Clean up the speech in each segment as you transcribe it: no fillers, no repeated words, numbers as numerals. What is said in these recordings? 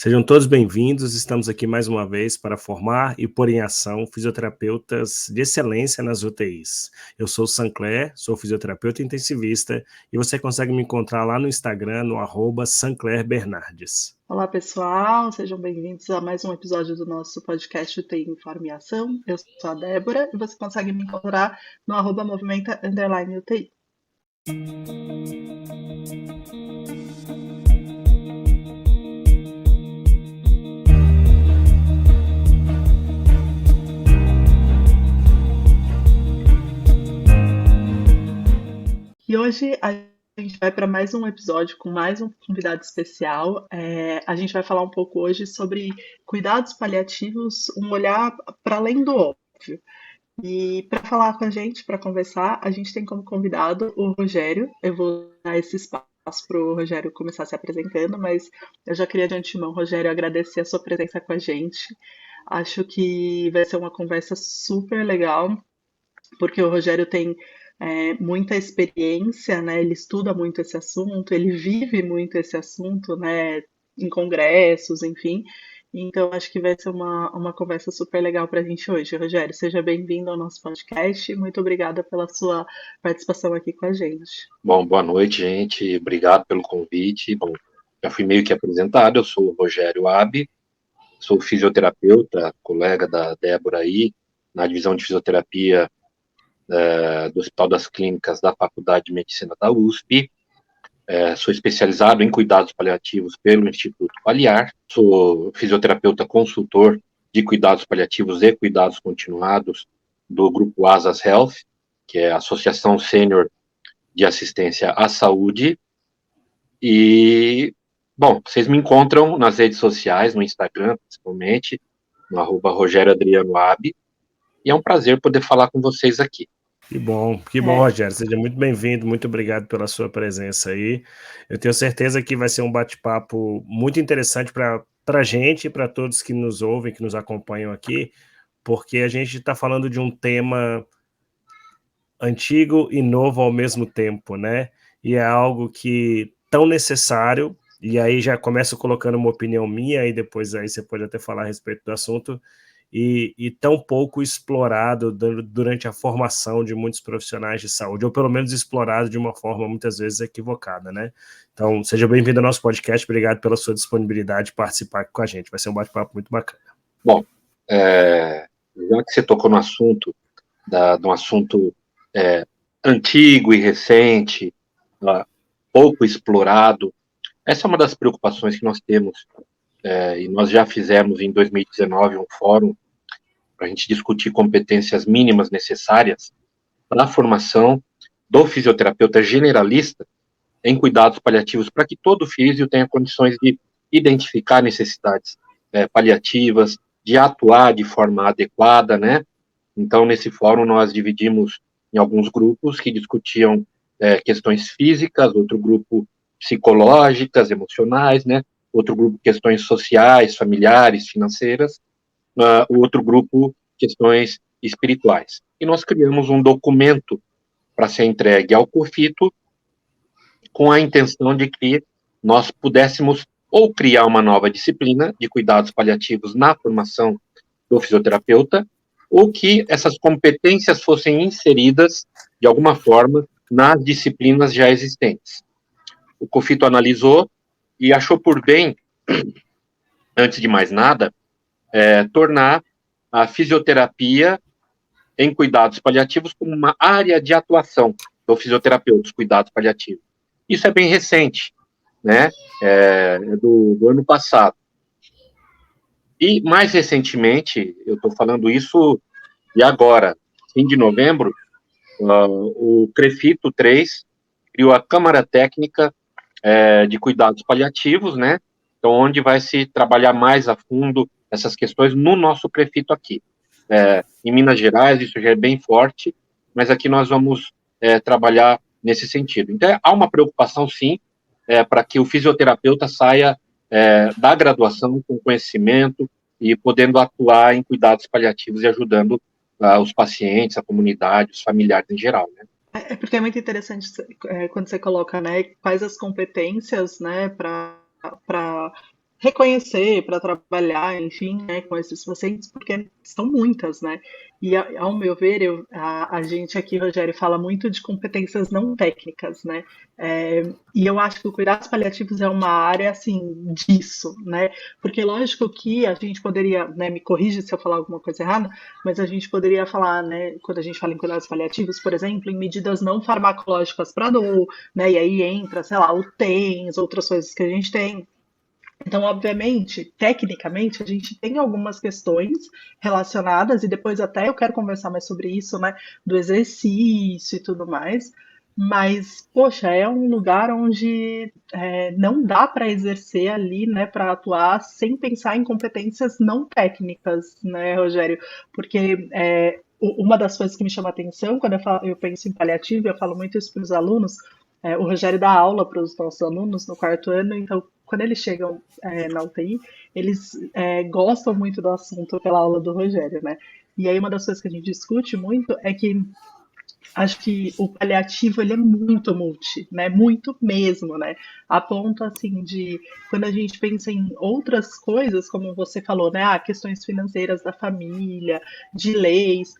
Sejam todos bem-vindos, estamos aqui mais uma vez para formar e pôr em ação fisioterapeutas de excelência nas UTIs. Eu sou o Sancler, sou fisioterapeuta intensivista e você consegue me encontrar lá no Instagram, no @SanclerBernardes. Olá pessoal, sejam bem-vindos a mais um episódio do nosso podcast UTI Informe e Ação. Eu sou a Débora e você consegue me encontrar no @movimenta_UTI. E hoje a gente vai para mais um episódio com mais um convidado especial. A gente vai falar um pouco hoje sobre cuidados paliativos, um olhar para além do óbvio. E para falar com a gente, para conversar, a gente tem como convidado o Rogério. Eu vou dar esse espaço para o Rogério começar se apresentando, mas eu já queria de antemão, Rogério, agradecer a sua presença com a gente. Acho que vai ser uma conversa super legal, porque o Rogério tem muita experiência, né? Ele estuda muito esse assunto, ele vive muito esse assunto, né? Em congressos, enfim. Então, acho que vai ser uma conversa super legal para a gente hoje. Rogério, seja bem-vindo ao nosso podcast. Muito obrigada pela sua participação aqui com a gente. Bom, boa noite, gente. Obrigado pelo convite. Bom, já fui meio que apresentado. Eu sou o Rogério Abi, sou fisioterapeuta, colega da Débora aí, na divisão de fisioterapia do Hospital das Clínicas da Faculdade de Medicina da USP. Sou especializado em cuidados paliativos pelo Instituto Paliar. Sou fisioterapeuta consultor de cuidados paliativos e cuidados continuados do grupo Asas Health, que é a Associação Sênior de Assistência à Saúde. E, bom, vocês me encontram nas redes sociais, no Instagram, principalmente, no @RogérioAdrianoAbi, e é um prazer poder falar com vocês aqui. Que bom, Rogério. Seja muito bem-vindo, muito obrigado pela sua presença aí. Eu tenho certeza que vai ser um bate-papo muito interessante para a gente e para todos que nos ouvem, que nos acompanham aqui, porque a gente está falando de um tema antigo e novo ao mesmo tempo, né? E é algo que tão necessário, e aí já começo colocando uma opinião minha, e depois aí você pode até falar a respeito do assunto, e tão pouco explorado durante a formação de muitos profissionais de saúde, ou pelo menos explorado de uma forma muitas vezes equivocada, né? Então, seja bem-vindo ao nosso podcast, obrigado pela sua disponibilidade de participar com a gente, vai ser um bate-papo muito bacana. Bom, já que você tocou no assunto, de um assunto antigo e recente, pouco explorado, essa é uma das preocupações que nós temos, e nós já fizemos em 2019 um fórum para a gente discutir competências mínimas necessárias para a formação do fisioterapeuta generalista em cuidados paliativos, para que todo físio tenha condições de identificar necessidades paliativas, de atuar de forma adequada, né? Então, nesse fórum, nós dividimos em alguns grupos que discutiam questões físicas, outro grupo psicológicas, emocionais, né? Outro grupo questões sociais, familiares, financeiras, o outro grupo questões espirituais. E nós criamos um documento para ser entregue ao COFITO com a intenção de que nós pudéssemos ou criar uma nova disciplina de cuidados paliativos na formação do fisioterapeuta, ou que essas competências fossem inseridas, de alguma forma, nas disciplinas já existentes. O COFITO analisou e achou por bem, antes de mais nada, tornar a fisioterapia em cuidados paliativos como uma área de atuação do fisioterapeuta, dos cuidados paliativos. Isso é bem recente, né? Do ano passado. E, mais recentemente, eu estou falando isso de agora, fim de novembro, o CREFITO 3 criou a Câmara Técnica de Cuidados Paliativos, né? Então, onde vai se trabalhar mais a fundo essas questões no nosso CREFITO aqui. Em Minas Gerais, isso já é bem forte, mas aqui nós vamos trabalhar nesse sentido. Então, há uma preocupação, sim, para que o fisioterapeuta saia da graduação com conhecimento e podendo atuar em cuidados paliativos e ajudando os pacientes, a comunidade, os familiares em geral, né? Porque é muito interessante quando você coloca, né, quais as competências, né, para reconhecer, para trabalhar, enfim, né, com esses pacientes, porque são muitas, né? E, ao meu ver, a gente aqui, Rogério, fala muito de competências não técnicas, né? E eu acho que o cuidados paliativos é uma área, assim, disso, né? Porque, lógico que a gente poderia, né, me corrija se eu falar alguma coisa errada, mas a gente poderia falar, né, quando a gente fala em cuidados paliativos, por exemplo, em medidas não farmacológicas para dor, né? E aí entra, sei lá, o TENS, outras coisas que a gente tem. Então, obviamente, tecnicamente, a gente tem algumas questões relacionadas, e depois até eu quero conversar mais sobre isso, né, do exercício e tudo mais, mas, poxa, é um lugar onde não dá para exercer ali, né, para atuar sem pensar em competências não técnicas, né, Rogério? Porque uma das coisas que me chama a atenção quando eu penso em paliativo, eu falo muito isso para os alunos, o Rogério dá aula para os nossos alunos no quarto ano, então quando eles chegam na UTI, eles gostam muito do assunto pela aula do Rogério, né? E aí uma das coisas que a gente discute muito é que acho que o paliativo ele é muito multi, né? Muito mesmo, né? A ponto assim de quando a gente pensa em outras coisas, como você falou, né? Questões financeiras da família, de leis,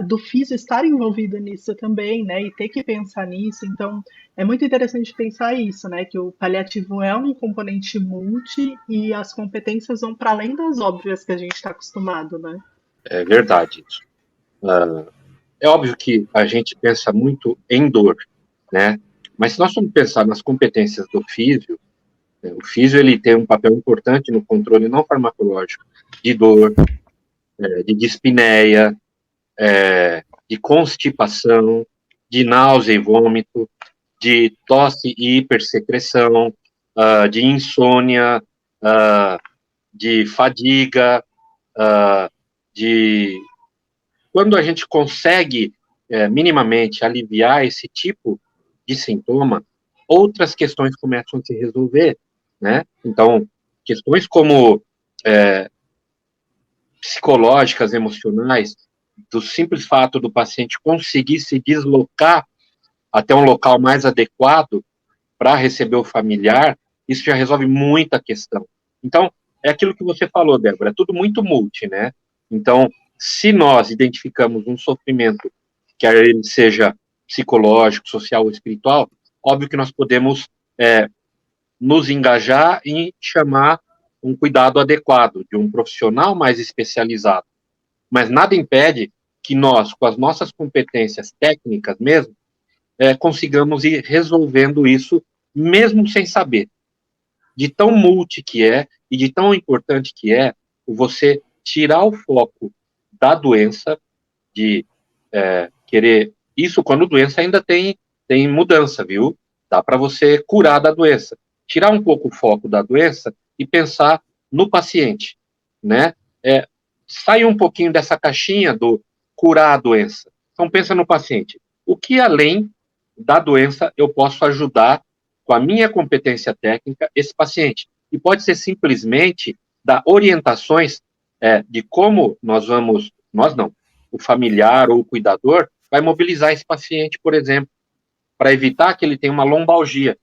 do físio estar envolvido nisso também, né? E ter que pensar nisso. Então, é muito interessante pensar isso, né? Que o paliativo é um componente multi e as competências vão para além das óbvias que a gente está acostumado, né? É verdade isso. É óbvio que a gente pensa muito em dor, né? Mas se nós formos pensar nas competências do físio, o físio ele tem um papel importante no controle não farmacológico de dor, de dispneia, de constipação, de náusea e vômito, de tosse e hipersecreção, de insônia, de fadiga, de... Quando a gente consegue minimamente aliviar esse tipo de sintoma, outras questões começam a se resolver, né? Então, questões como psicológicas, emocionais, do simples fato do paciente conseguir se deslocar até um local mais adequado para receber o familiar, isso já resolve muita questão. Então, é aquilo que você falou, Débora, é tudo muito multi, né? Então, se nós identificamos um sofrimento, quer ele seja psicológico, social ou espiritual, óbvio que nós podemos nos engajar em chamar um cuidado adequado de um profissional mais especializado. Mas nada impede que nós, com as nossas competências técnicas mesmo, consigamos ir resolvendo isso, mesmo sem saber. De tão multi que é e de tão importante que é você tirar o foco da doença, de querer... Isso quando a doença ainda tem mudança, viu? Dá para você curar da doença. Tirar um pouco o foco da doença e pensar no paciente, né? Sair um pouquinho dessa caixinha do curar a doença. Então, pensa no paciente. O que além da doença eu posso ajudar com a minha competência técnica esse paciente? E pode ser simplesmente dar orientações de como nós não, o familiar ou o cuidador vai mobilizar esse paciente, por exemplo, para evitar que ele tenha uma lombalgia.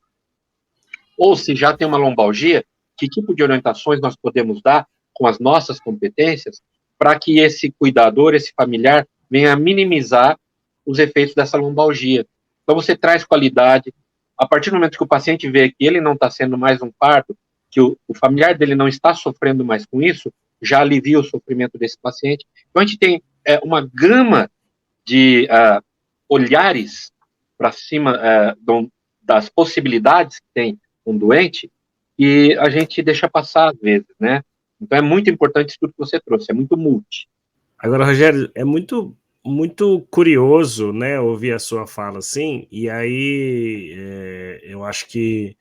Ou se já tem uma lombalgia, que tipo de orientações nós podemos dar com as nossas competências para que esse cuidador, esse familiar, venha minimizar os efeitos dessa lombalgia. Então, você traz qualidade. A partir do momento que o paciente vê que ele não está sendo mais um parto, que o familiar dele não está sofrendo mais com isso, já alivia o sofrimento desse paciente. Então, a gente tem uma gama de olhares para cima das possibilidades que tem um doente e a gente deixa passar às vezes, né? Então é muito importante isso tudo que você trouxe, é muito multi. Agora, Rogério, é muito curioso, né, ouvir a sua fala assim, e aí eu acho que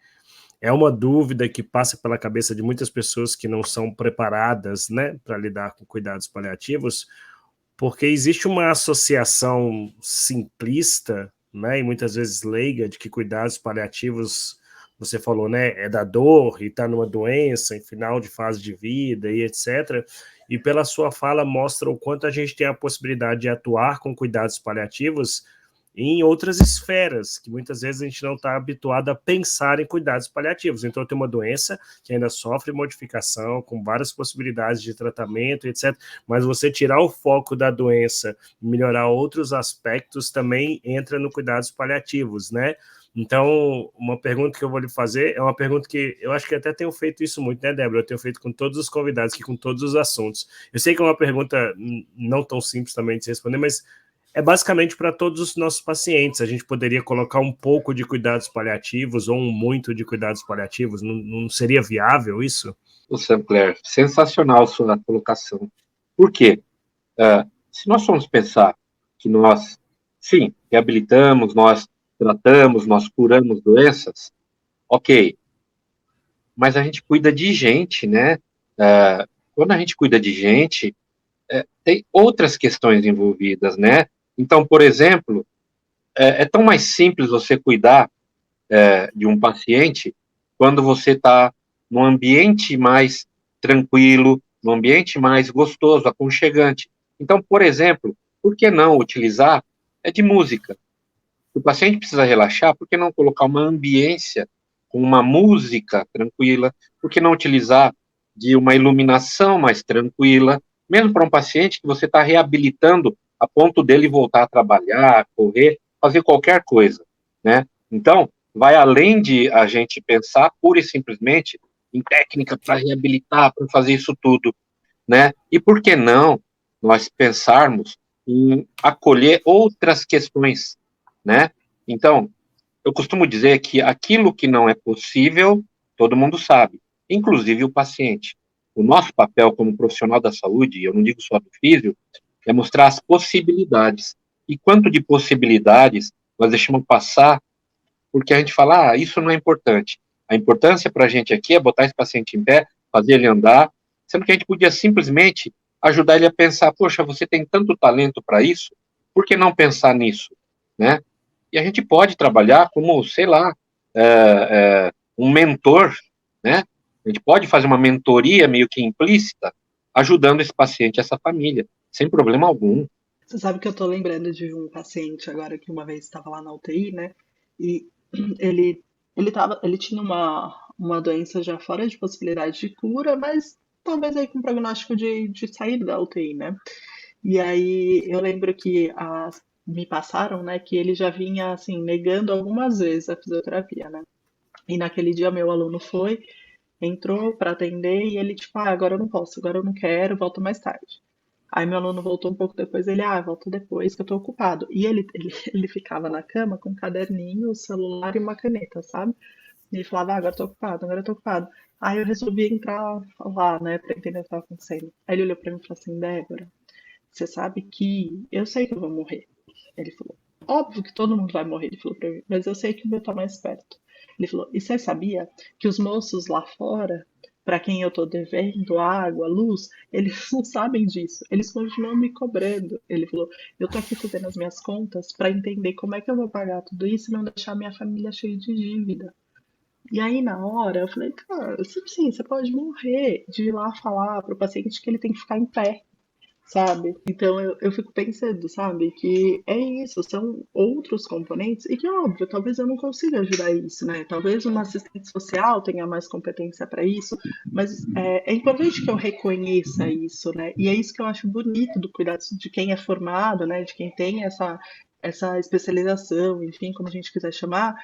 é uma dúvida que passa pela cabeça de muitas pessoas que não são preparadas, né, para lidar com cuidados paliativos, porque existe uma associação simplista, né, e muitas vezes leiga, de que cuidados paliativos, você falou, né, é da dor e está numa doença, em final de fase de vida e etc. E pela sua fala mostra o quanto a gente tem a possibilidade de atuar com cuidados paliativos em outras esferas, que muitas vezes a gente não está habituado a pensar em cuidados paliativos. Então, eu tenho uma doença que ainda sofre modificação, com várias possibilidades de tratamento, etc. Mas você tirar o foco da doença, melhorar outros aspectos, também entra no cuidados paliativos, né? Então, uma pergunta que eu vou lhe fazer é uma pergunta que eu acho que até tenho feito isso muito, né, Débora? Eu tenho feito com todos os convidados aqui, com todos os assuntos. Eu sei que é uma pergunta não tão simples também de se responder, mas é basicamente para todos os nossos pacientes. A gente poderia colocar um pouco de cuidados paliativos ou um muito de cuidados paliativos? Não seria viável isso? O Sancler, sensacional sua colocação. Por quê? Se nós formos pensar que nós, sim, reabilitamos, nós tratamos, nós curamos doenças, ok, mas a gente cuida de gente, né? Quando a gente cuida de gente, tem outras questões envolvidas, né? Então, por exemplo, é tão mais simples você cuidar de um paciente quando você está num ambiente mais tranquilo, num ambiente mais gostoso, aconchegante. Então, por exemplo, por que não utilizar de música? Se o paciente precisa relaxar, por que não colocar uma ambiência com uma música tranquila? Por que não utilizar de uma iluminação mais tranquila? Mesmo para um paciente que você está reabilitando a ponto dele voltar a trabalhar, correr, fazer qualquer coisa, né? Então, vai além de a gente pensar pura e simplesmente em técnica para reabilitar, para fazer isso tudo, né? E por que não nós pensarmos em acolher outras questões, né? Então, eu costumo dizer que aquilo que não é possível, todo mundo sabe, inclusive o paciente. O nosso papel como profissional da saúde, eu não digo só do físio, é mostrar as possibilidades. E quanto de possibilidades nós deixamos passar porque a gente fala, isso não é importante. A importância para a gente aqui é botar esse paciente em pé, fazer ele andar, sendo que a gente podia simplesmente ajudar ele a pensar, poxa, você tem tanto talento para isso, por que não pensar nisso, né? E a gente pode trabalhar como, sei lá, um mentor, né? A gente pode fazer uma mentoria meio que implícita, ajudando esse paciente, essa família, sem problema algum. Você sabe que eu tô lembrando de um paciente agora que uma vez estava lá na UTI, né? E ele, ele tinha uma doença já fora de possibilidade de cura, mas talvez aí com prognóstico de sair da UTI, né? E aí eu lembro que me passaram, né, que ele já vinha assim negando algumas vezes a fisioterapia, né? E naquele dia meu aluno foi, entrou para atender e ele tipo, agora eu não posso, agora eu não quero, volto mais tarde. Aí meu aluno voltou um pouco depois, ele, volta depois que eu tô ocupado. E ele ficava na cama com um caderninho, o celular e uma caneta, sabe? E ele falava, agora eu tô ocupado, agora eu tô ocupado. Aí eu resolvi entrar lá, né, pra entender o que estava acontecendo. Aí ele olhou pra mim e falou assim, Débora, você sabe que eu sei que eu vou morrer. Ele falou, óbvio que todo mundo vai morrer, ele falou pra mim, mas eu sei que o meu tá mais perto. Ele falou, e você sabia que os moços lá fora, para quem eu tô devendo água, luz, eles não sabem disso, eles continuam me cobrando. Ele falou, eu tô aqui fazendo as minhas contas para entender como é que eu vou pagar tudo isso e não deixar minha família cheia de dívida. E aí, na hora, eu falei, cara, sim, você pode morrer de ir lá falar pro paciente que ele tem que ficar em pé, sabe? Então eu fico pensando, sabe, que é isso, são outros componentes, e que, óbvio, talvez eu não consiga ajudar isso, né? Talvez uma assistente social tenha mais competência para isso, mas é importante que eu reconheça isso, né? E é isso que eu acho bonito do cuidado de quem é formado, né? De quem tem essa especialização, enfim, como a gente quiser chamar,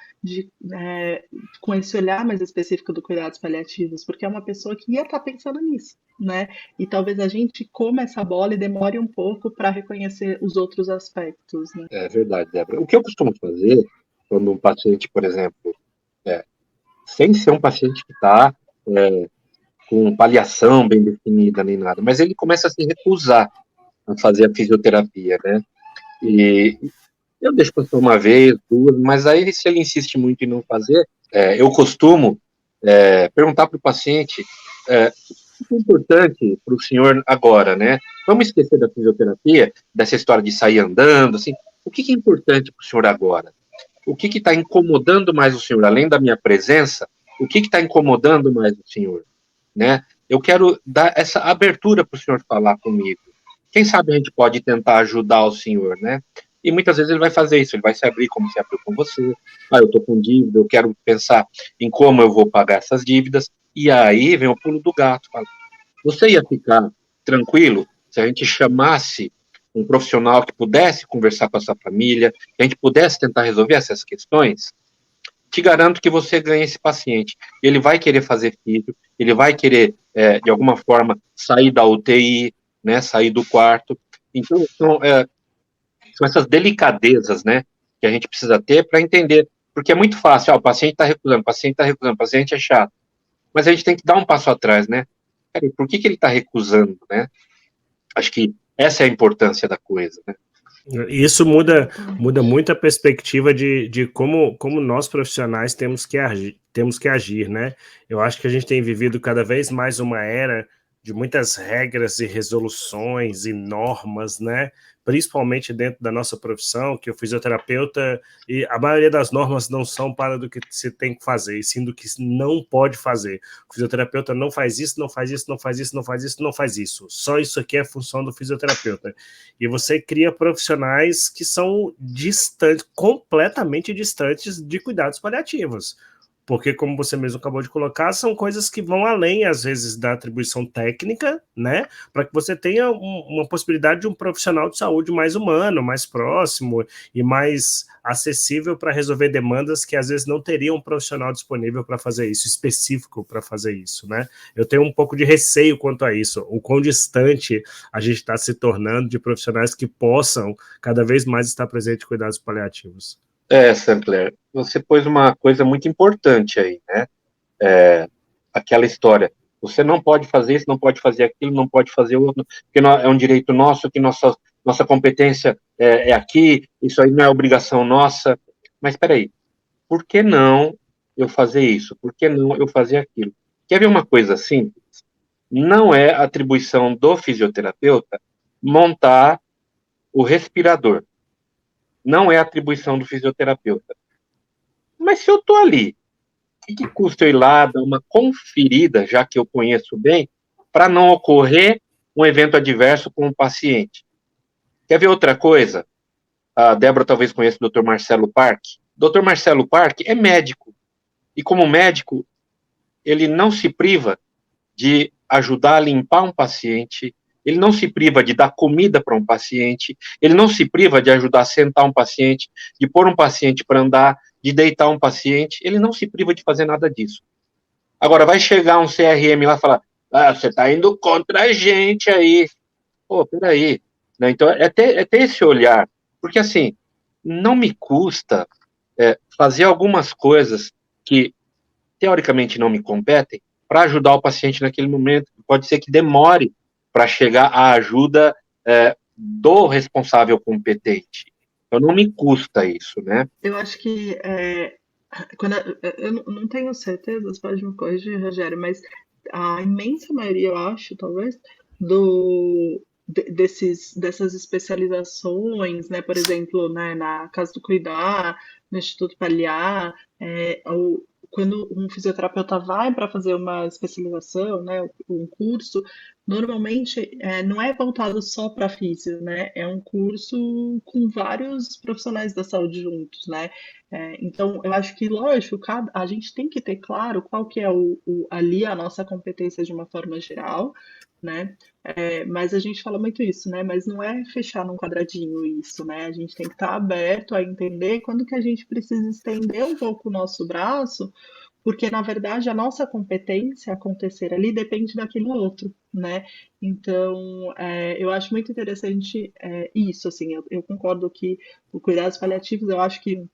com esse olhar mais específico do cuidados paliativos, porque é uma pessoa que ia estar pensando nisso, né? E talvez a gente coma essa bola e demore um pouco para reconhecer os outros aspectos, né? É verdade, Débora. O que eu costumo fazer quando um paciente, por exemplo, sem ser um paciente que está com paliação bem definida nem nada, mas ele começa a se recusar a fazer a fisioterapia, né? E eu deixo passar uma vez, duas, mas aí se ele insiste muito em não fazer, eu costumo perguntar para o paciente o que é importante para o senhor agora, né? Vamos esquecer da fisioterapia, dessa história de sair andando, assim. O que é importante para o senhor agora? O que está incomodando mais o senhor? Além da minha presença, o que está incomodando mais o senhor? Né? Eu quero dar essa abertura para o senhor falar comigo. Quem sabe a gente pode tentar ajudar o senhor, né? E muitas vezes ele vai fazer isso, ele vai se abrir como se abriu com você. Ah, eu estou com dívida, eu quero pensar em como eu vou pagar essas dívidas. E aí vem o pulo do gato. Fala, você ia ficar tranquilo se a gente chamasse um profissional que pudesse conversar com a sua família, que a gente pudesse tentar resolver essas questões? Te garanto que você ganha esse paciente. Ele vai querer fazer filho, ele vai querer, de alguma forma, sair da UTI, né, sair do quarto. Então, são essas delicadezas, né, que a gente precisa ter para entender. Porque é muito fácil, o paciente está recusando, o paciente está recusando, o paciente é chato. Mas a gente tem que dar um passo atrás, né? Peraí, por que ele está recusando, né? Acho que essa é a importância da coisa, né? Isso muda muito a perspectiva de como nós profissionais temos que agir, né? Eu acho que a gente tem vivido cada vez mais uma era de muitas regras e resoluções e normas, né? Principalmente dentro da nossa profissão, que o fisioterapeuta, e a maioria das normas não são para do que se tem que fazer, e sim do que não pode fazer. O fisioterapeuta não faz isso, não faz isso, não faz isso, não faz isso, não faz isso. Só isso aqui é a função do fisioterapeuta. E você cria profissionais que são distantes, completamente distantes de cuidados paliativos. Porque, como você mesmo acabou de colocar, são coisas que vão além, às vezes, da atribuição técnica, né? Para que você tenha uma possibilidade de um profissional de saúde mais humano, mais próximo e mais acessível para resolver demandas que, às vezes, não teriam um profissional disponível para fazer isso, específico para fazer isso, né? Eu tenho um pouco de receio quanto a isso, o quão distante a gente está se tornando de profissionais que possam cada vez mais estar presente em cuidados paliativos. Sancler, você pôs uma coisa muito importante aí, né? Aquela história, você não pode fazer isso, não pode fazer aquilo, não pode fazer outro, porque é um direito nosso, que nossa competência é aqui, isso aí não é obrigação nossa. Mas espera aí, por que não eu fazer isso? Por que não eu fazer aquilo? Quer ver uma coisa simples? Não é atribuição do fisioterapeuta montar o respirador. Não é atribuição do fisioterapeuta. Mas se eu estou ali, o que custa eu ir lá dar uma conferida, já que eu conheço bem, para não ocorrer um evento adverso com o paciente? Quer ver outra coisa? A Débora talvez conheça o Dr. Marcelo Parque. O Dr. Marcelo Parque é médico. E como médico, ele não se priva de ajudar a limpar um paciente, ele não se priva de dar comida para um paciente, ele não se priva de ajudar a sentar um paciente, de pôr um paciente para andar, de deitar um paciente, ele não se priva de fazer nada disso. Agora, vai chegar um CRM lá e falar, você está indo contra a gente aí. Pô, peraí. Né? Então, é ter esse olhar, porque assim, não me custa fazer algumas coisas que teoricamente não me competem, para ajudar o paciente naquele momento. Pode ser que demore para chegar à ajuda do responsável competente. Então, não me custa isso, né? Eu acho que eu não tenho certeza, você pode me corrigir, Rogério, mas a imensa maioria, eu acho, talvez, dessas especializações, né, por exemplo, né, na Casa do Cuidar, no Instituto Paliar, quando um fisioterapeuta vai para fazer uma especialização, né, um curso, normalmente não é voltado só para físio, né, é um curso com vários profissionais da saúde juntos, né, então eu acho que, lógico, a gente tem que ter claro qual que é ali a nossa competência de uma forma geral, né, mas a gente fala muito isso, né? Mas não é fechar num quadradinho isso, né? A gente tem que estar aberto a entender quando que a gente precisa estender um pouco o nosso braço, porque na verdade a nossa competência acontecer ali depende daquele outro, né? Então, eu acho muito interessante isso, assim, eu concordo que o cuidados paliativos, eu acho que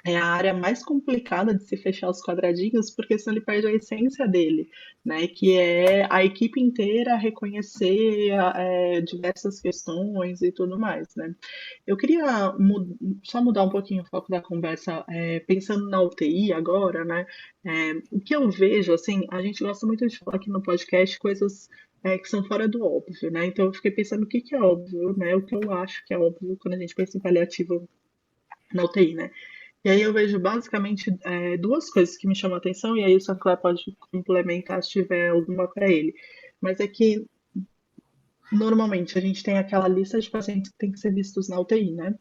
é a área mais complicada de se fechar os quadradinhos, porque senão ele perde a essência dele, né? Que é a equipe inteira reconhecer diversas questões e tudo mais, né? Eu queria só mudar um pouquinho o foco da conversa, pensando na UTI agora, né? O que eu vejo, assim, a gente gosta muito de falar aqui no podcast coisas que são fora do óbvio, né? Então eu fiquei pensando o que que é óbvio, né? O que eu acho que é óbvio quando a gente pensa em paliativo na UTI, né? E aí eu vejo basicamente duas coisas que me chamam a atenção, e aí o Sancler pode complementar se tiver alguma para ele. Mas é que normalmente a gente tem aquela lista de pacientes que tem que ser vistos na UTI, né?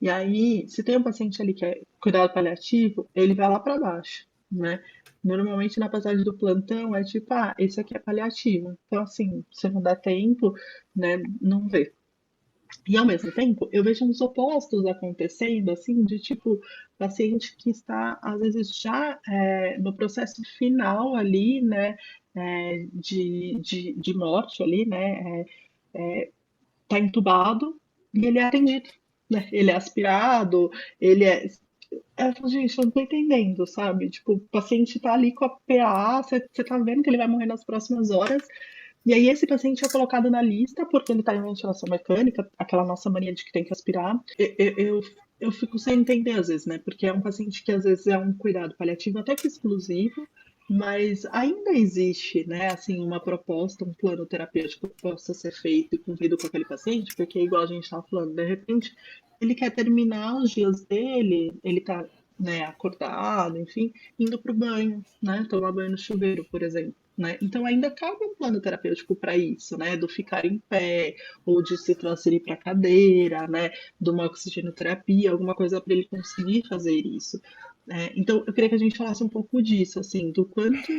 E aí, se tem um paciente ali que é cuidado paliativo, ele vai lá para baixo, né? Normalmente na passagem do plantão é tipo, ah, esse aqui é paliativo. Então, assim, se não dá tempo, né, não vê. E ao mesmo tempo, eu vejo uns opostos acontecendo, assim, de tipo, paciente que está, às vezes, já no processo final ali, né, de morte ali, né, tá entubado e ele é atendido, né, ele é aspirado, ele é. Eu falo, gente, eu não tô entendendo, sabe? Tipo, o paciente tá ali com a PA, você tá vendo que ele vai morrer nas próximas horas, e aí esse paciente é colocado na lista porque ele está em ventilação mecânica, aquela nossa mania de que tem que aspirar. Eu fico sem entender às vezes, né? Porque é um paciente que às vezes é um cuidado paliativo até que exclusivo, mas ainda existe, né, assim, uma proposta, um plano terapêutico que possa ser feito e cumprido com aquele paciente, porque igual a gente estava falando, de repente ele quer terminar os dias dele, ele está, né, acordado, enfim, indo para o banho, né, tomar banho no chuveiro, por exemplo. Né? Então ainda cabe um plano terapêutico para isso, né? Do ficar em pé, ou de se transferir para cadeira, né? De uma oxigenoterapia, alguma coisa para ele conseguir fazer isso. Então eu queria que a gente falasse um pouco disso, assim, do quanto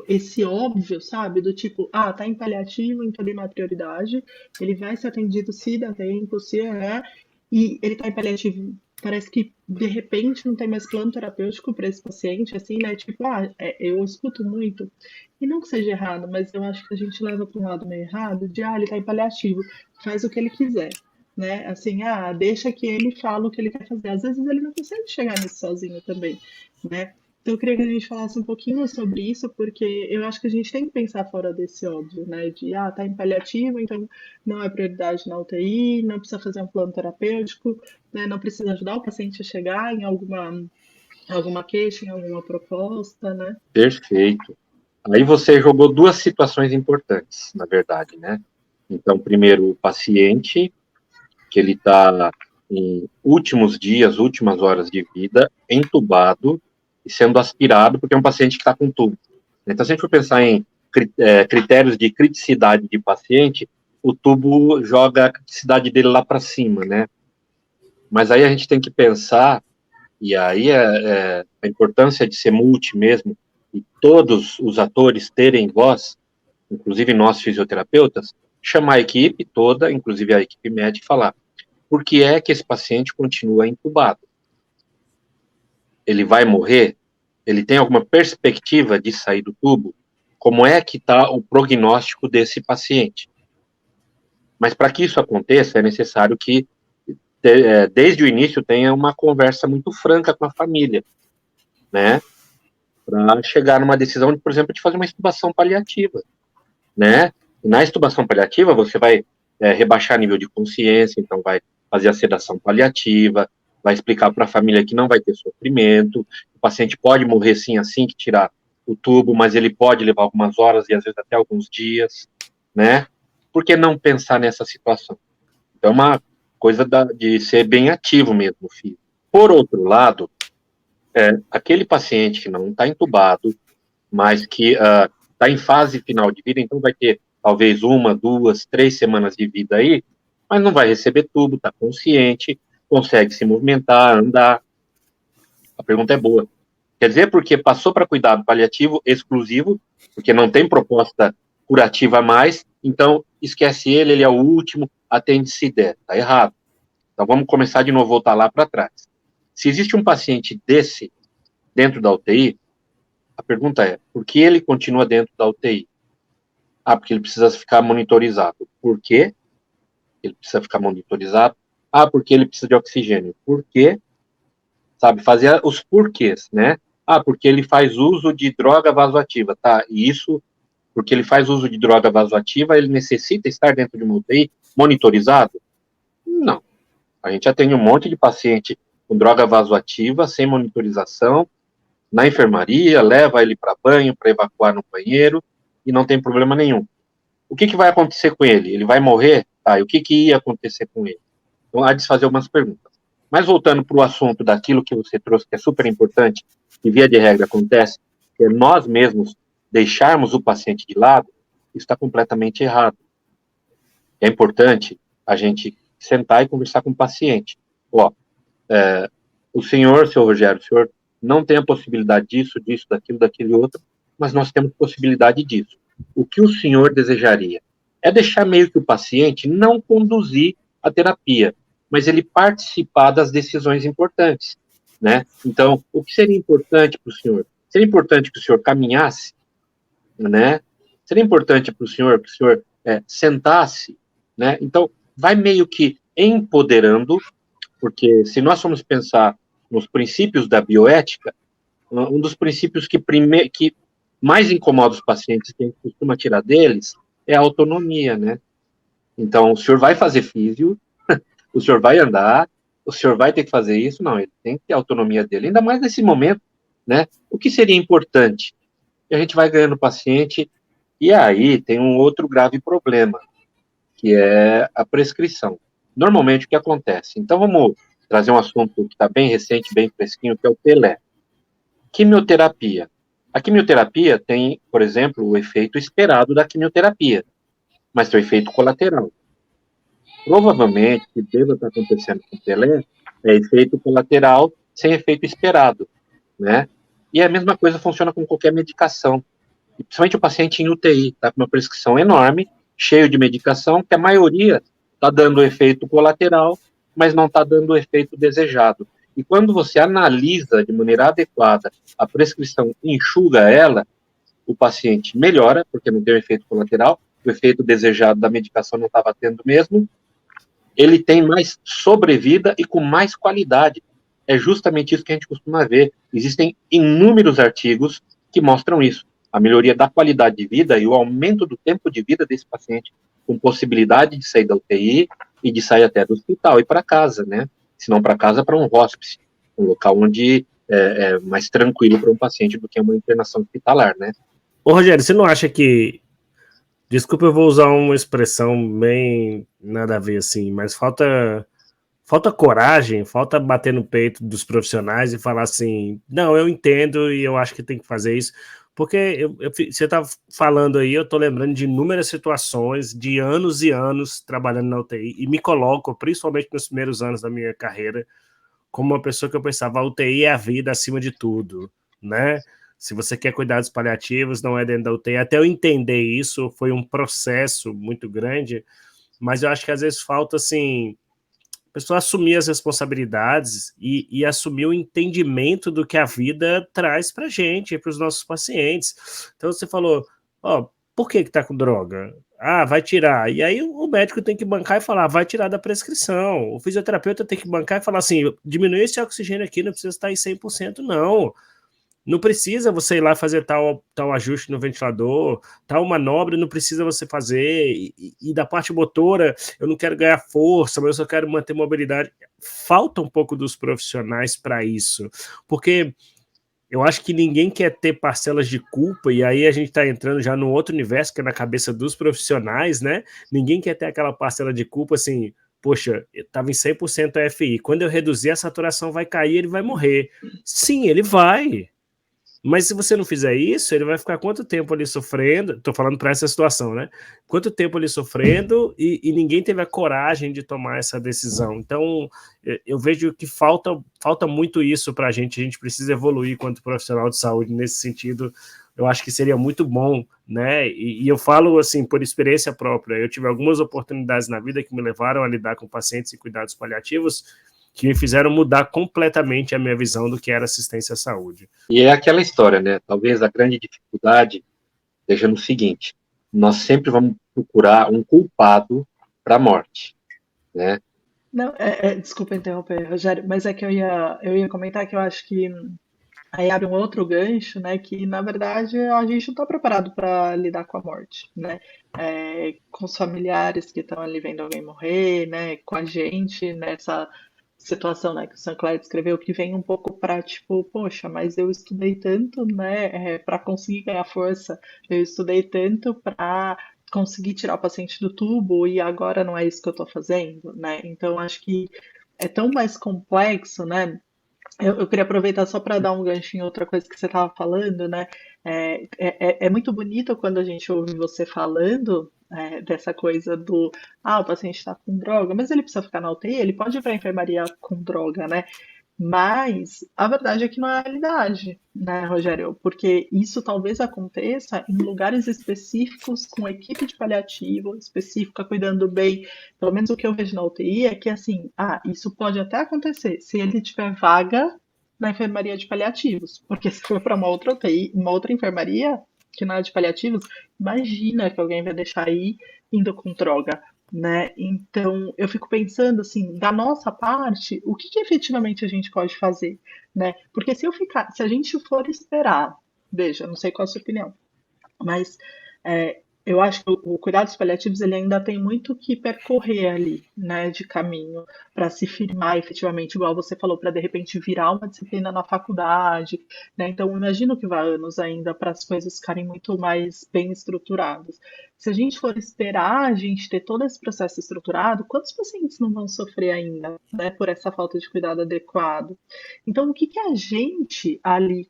esse óbvio, sabe? Do tipo, ah, tá em paliativo, então ele não é prioridade, ele vai ser atendido se dá tempo, se é, e ele tá em paliativo. Parece que de repente não tem mais plano terapêutico para esse paciente, assim, né? Tipo, ah, eu escuto muito, e não que seja errado, mas eu acho que a gente leva para um lado meio errado de, ah, ele tá em paliativo, faz o que ele quiser, né? Assim, ah, deixa que ele fala o que ele quer fazer. Às vezes ele não consegue chegar nisso sozinho também, né? Então, eu queria que a gente falasse um pouquinho sobre isso, porque eu acho que a gente tem que pensar fora desse óbvio, né? De, ah, tá em paliativo, então não é prioridade na UTI, não precisa fazer um plano terapêutico, né? Não precisa ajudar o paciente a chegar em alguma queixa, em alguma proposta, né? Perfeito. Aí você jogou duas situações importantes, na verdade, né? Então, primeiro, o paciente, que ele está em últimos dias, últimas horas de vida, entubado e sendo aspirado, porque é um paciente que está com tubo. Então, se a gente for pensar em critérios de criticidade de paciente, o tubo joga a criticidade dele lá para cima, né? Mas aí a gente tem que pensar, e aí a importância de ser multi mesmo, e todos os atores terem voz, inclusive nós fisioterapeutas, chamar a equipe toda, inclusive a equipe médica, e falar: por que é que esse paciente continua entubado? Ele vai morrer? Ele tem alguma perspectiva de sair do tubo? Como é que está o prognóstico desse paciente? Mas para que isso aconteça, é necessário que, desde o início, tenha uma conversa muito franca com a família, né? Para chegar numa decisão, por exemplo, de fazer uma intubação paliativa, né? E na intubação paliativa, você vai rebaixar nível de consciência, então vai fazer a sedação paliativa, vai explicar para a família que não vai ter sofrimento, o paciente pode morrer sim assim que tirar o tubo, mas ele pode levar algumas horas e às vezes até alguns dias, né? Por que não pensar nessa situação? Então, é uma coisa de ser bem ativo mesmo, filho. Por outro lado, aquele paciente que não está entubado, mas que está em fase final de vida, então vai ter talvez 1, 2, 3 semanas de vida aí, mas não vai receber tubo, está consciente, consegue se movimentar, andar. A pergunta é boa. Quer dizer, porque passou para cuidado paliativo exclusivo, porque não tem proposta curativa a mais, então esquece ele é o último, atende se der. Está errado. Então vamos começar de novo, voltar lá para trás. Se existe um paciente desse dentro da UTI, a pergunta é, por que ele continua dentro da UTI? Ah, porque ele precisa ficar monitorizado. Por quê? Ele precisa ficar monitorizado. Ah, porque ele precisa de oxigênio. Por quê? Sabe, fazer os porquês, né? Ah, porque ele faz uso de droga vasoativa, tá? E isso, porque ele faz uso de droga vasoativa, ele necessita estar dentro de uma UTI monitorizado? Não. A gente já tem um monte de paciente com droga vasoativa, sem monitorização, na enfermaria, leva ele para banho, para evacuar no banheiro, e não tem problema nenhum. O que vai acontecer com ele? Ele vai morrer? Tá, e o que ia acontecer com ele? Então, há de se fazer algumas perguntas. Mas voltando para o assunto daquilo que você trouxe, que é super importante, que via de regra acontece, que é nós mesmos deixarmos o paciente de lado, Isso está completamente errado. É importante a gente sentar e conversar com o paciente. Ó, o senhor, seu Rogério, o senhor não tem a possibilidade disso, daquele outro, mas nós temos possibilidade disso. O que o senhor desejaria? É deixar meio que o paciente não conduzir a terapia, mas ele participar das decisões importantes, né? Então, o que seria importante para o senhor? Seria importante que o senhor caminhasse, né? Seria importante para o senhor que o senhor sentasse, né? Então, vai meio que empoderando, porque se nós formos pensar nos princípios da bioética, um dos princípios que mais incomoda os pacientes, que a gente costuma tirar deles, é a autonomia, né? Então, o senhor vai fazer físio, o senhor vai andar, o senhor vai ter que fazer isso? Não, ele tem que ter a autonomia dele, ainda mais nesse momento, né? O que seria importante? E a gente vai ganhando paciente, e aí tem um outro grave problema, que é a prescrição. Normalmente, o que acontece? Então, vamos trazer um assunto que está bem recente, bem fresquinho, que é o Pelé. Quimioterapia. A quimioterapia tem, por exemplo, o efeito esperado da quimioterapia, mas tem o efeito colateral. Provavelmente, o que deva estar acontecendo com o Pelé é efeito colateral sem efeito esperado, né? E a mesma coisa funciona com qualquer medicação, e principalmente o paciente em UTI, tá com uma prescrição enorme, cheio de medicação, que a maioria está dando efeito colateral, mas não está dando o efeito desejado. E quando você analisa de maneira adequada a prescrição e enxuga ela, o paciente melhora, porque não tem o efeito colateral, o efeito desejado da medicação não estava tendo mesmo, ele tem mais sobrevida e com mais qualidade. É justamente isso que a gente costuma ver. Existem inúmeros artigos que mostram isso. A melhoria da qualidade de vida e o aumento do tempo de vida desse paciente, com possibilidade de sair da UTI e de sair até do hospital e para casa, né? Se não para casa, para um hospice, um local onde é mais tranquilo para um paciente do que uma internação hospitalar, né? Ô, Rogério, você não acha que... Desculpa, eu vou usar uma expressão bem nada a ver, assim, mas falta coragem, falta bater no peito dos profissionais e falar assim, não, eu entendo e eu acho que tem que fazer isso, porque você tá falando aí, eu tô lembrando de inúmeras situações, de anos e anos trabalhando na UTI, e me coloco, principalmente nos primeiros anos da minha carreira, como uma pessoa que eu pensava, a UTI é a vida acima de tudo, né? Se você quer cuidados paliativos, não é dentro da UTI. Até eu entender isso, foi um processo muito grande, mas eu acho que às vezes falta, assim, a pessoa assumir as responsabilidades e assumir o entendimento do que a vida traz pra gente, para os nossos pacientes. Então você falou, ó, por que tá com droga? Ah, vai tirar. E aí o médico tem que bancar e falar, vai tirar da prescrição. O fisioterapeuta tem que bancar e falar assim, diminui esse oxigênio aqui, não precisa estar em 100%, não. Não precisa você ir lá fazer tal ajuste no ventilador, tal manobra não precisa você fazer, e da parte motora, eu não quero ganhar força, mas eu só quero manter mobilidade. Falta um pouco dos profissionais para isso, porque eu acho que ninguém quer ter parcelas de culpa, e aí a gente está entrando já no outro universo, que é na cabeça dos profissionais, né? Ninguém quer ter aquela parcela de culpa assim, poxa, eu estava em 100% FI, quando eu reduzir a saturação vai cair, ele vai morrer. Sim, ele vai. Mas se você não fizer isso, ele vai ficar quanto tempo ali sofrendo? Tô falando para essa situação, né? Quanto tempo ali sofrendo e ninguém teve a coragem de tomar essa decisão. Então, eu vejo que falta muito isso para a gente precisa evoluir quanto profissional de saúde nesse sentido. Eu acho que seria muito bom, né? E eu falo assim, por experiência própria, eu tive algumas oportunidades na vida que me levaram a lidar com pacientes e cuidados paliativos que me fizeram mudar completamente a minha visão do que era assistência à saúde. E é aquela história, né? Talvez a grande dificuldade seja no seguinte: nós sempre vamos procurar um culpado para a morte, né? Não, desculpa interromper, Rogério, mas é que eu ia comentar que eu acho que aí abre um outro gancho, né? Que na verdade a gente não está preparado para lidar com a morte, né? Com os familiares que estão ali vendo alguém morrer, né? Com a gente nessa situação, né? Que o Sancler descreveu, que vem um pouco para tipo, poxa, mas eu estudei tanto, né? Para conseguir ganhar força, eu estudei tanto para conseguir tirar o paciente do tubo e agora não é isso que eu estou fazendo, né? Então acho que é tão mais complexo, né? Eu queria aproveitar só para dar um gancho em outra coisa que você estava falando, né? É muito bonito quando a gente ouve você falando dessa coisa do, o paciente está com droga, mas ele precisa ficar na UTI, ele pode ir para a enfermaria com droga, né? Mas a verdade é que não é a realidade, né, Rogério? Porque isso talvez aconteça em lugares específicos, com equipe de paliativo específica, cuidando bem. Pelo menos o que eu vejo na UTI é que, assim, isso pode até acontecer se ele tiver vaga na enfermaria de paliativos. Porque se for para uma outra UTI, uma outra enfermaria, que não é de paliativos, imagina que alguém vai deixar aí indo com droga, né? Então, eu fico pensando assim, da nossa parte, o que efetivamente a gente pode fazer, né? Porque se a gente for esperar, veja, não sei qual a sua opinião, mas eu acho que o cuidados paliativos ele ainda tem muito que percorrer ali, né, de caminho para se firmar efetivamente, igual você falou, para de repente virar uma disciplina na faculdade, né? Então imagino que vai anos ainda para as coisas ficarem muito mais bem estruturadas. Se a gente for esperar a gente ter todo esse processo estruturado, quantos pacientes não vão sofrer ainda, né, por essa falta de cuidado adequado? Então, o que que a gente ali,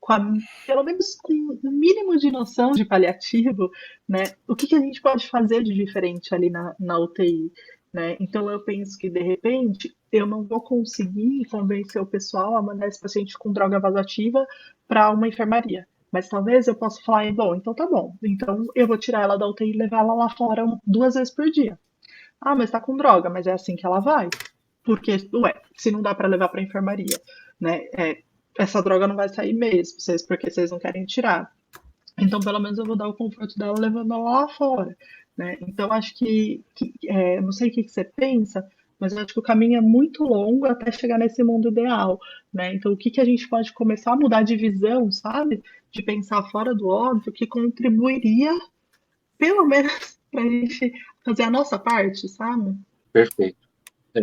pelo menos com um mínimo de noção de paliativo, né? O que que a gente pode fazer de diferente ali na UTI, né? Então eu penso que de repente eu não vou conseguir convencer o pessoal a mandar esse paciente com droga vasoativa para uma enfermaria. Mas talvez eu possa falar, bom, então tá bom. Então eu vou tirar ela da UTI e levar ela lá fora 2 vezes por dia. Mas tá com droga, mas é assim que ela vai. Porque, se não dá para levar para enfermaria, né? Essa droga não vai sair mesmo, porque vocês não querem tirar. Então, pelo menos eu vou dar o conforto dela levando ela lá fora, né? Então, acho não sei o que você pensa, mas eu acho que o caminho é muito longo até chegar nesse mundo ideal, né? Então, o que que a gente pode começar a mudar de visão, sabe? De pensar fora do óbvio, que contribuiria, pelo menos, para a gente fazer a nossa parte, sabe? Perfeito.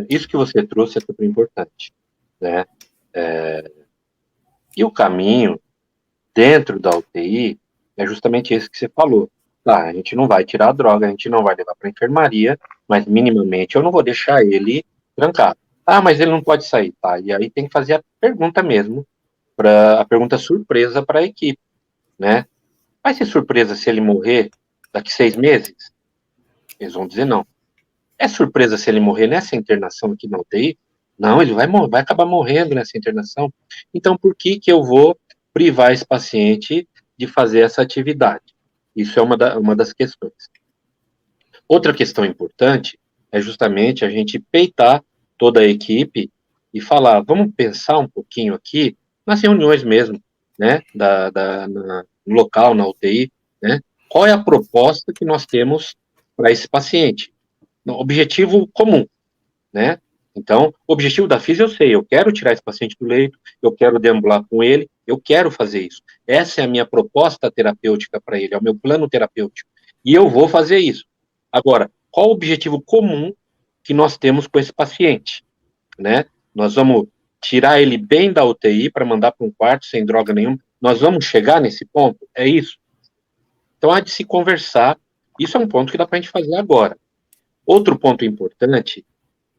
Isso que você trouxe é super importante, né? E o caminho dentro da UTI é justamente esse que você falou. Tá, a gente não vai tirar a droga, a gente não vai levar para a enfermaria, mas minimamente eu não vou deixar ele trancado. Mas ele não pode sair, tá? E aí tem que fazer a pergunta mesmo, a pergunta surpresa para a equipe, né? Vai ser surpresa se ele morrer daqui 6 meses? Eles vão dizer não. É surpresa se ele morrer nessa internação aqui na UTI? Não, ele vai acabar morrendo nessa internação. Então, por que eu vou privar esse paciente de fazer essa atividade? Isso é uma das questões. Outra questão importante é justamente a gente peitar toda a equipe e falar, vamos pensar um pouquinho aqui, nas reuniões mesmo, né, no local, na UTI, né, qual é a proposta que nós temos para esse paciente? Objetivo comum, né? Então, o objetivo da FIS eu sei, eu quero tirar esse paciente do leito, eu quero deambular com ele, eu quero fazer isso. Essa é a minha proposta terapêutica para ele, é o meu plano terapêutico. E eu vou fazer isso. Agora, qual o objetivo comum que nós temos com esse paciente, né? Nós vamos tirar ele bem da UTI para mandar para um quarto sem droga nenhuma. Nós vamos chegar nesse ponto? É isso. Então, há de se conversar. Isso é um ponto que dá para a gente fazer agora. Outro ponto importante,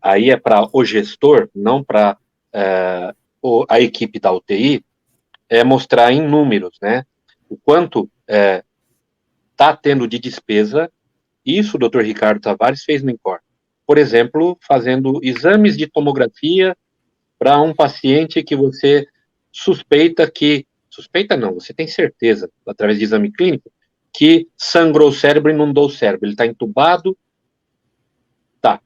aí é para o gestor, não para a equipe da UTI, é mostrar em números, né? O quanto está tendo de despesa. Isso o Dr. Ricardo Tavares fez no INCOR. Por exemplo, fazendo exames de tomografia para um paciente que você suspeita não, você tem certeza, através de exame clínico, que sangrou o cérebro e inundou o cérebro. Ele está entubado. Tá.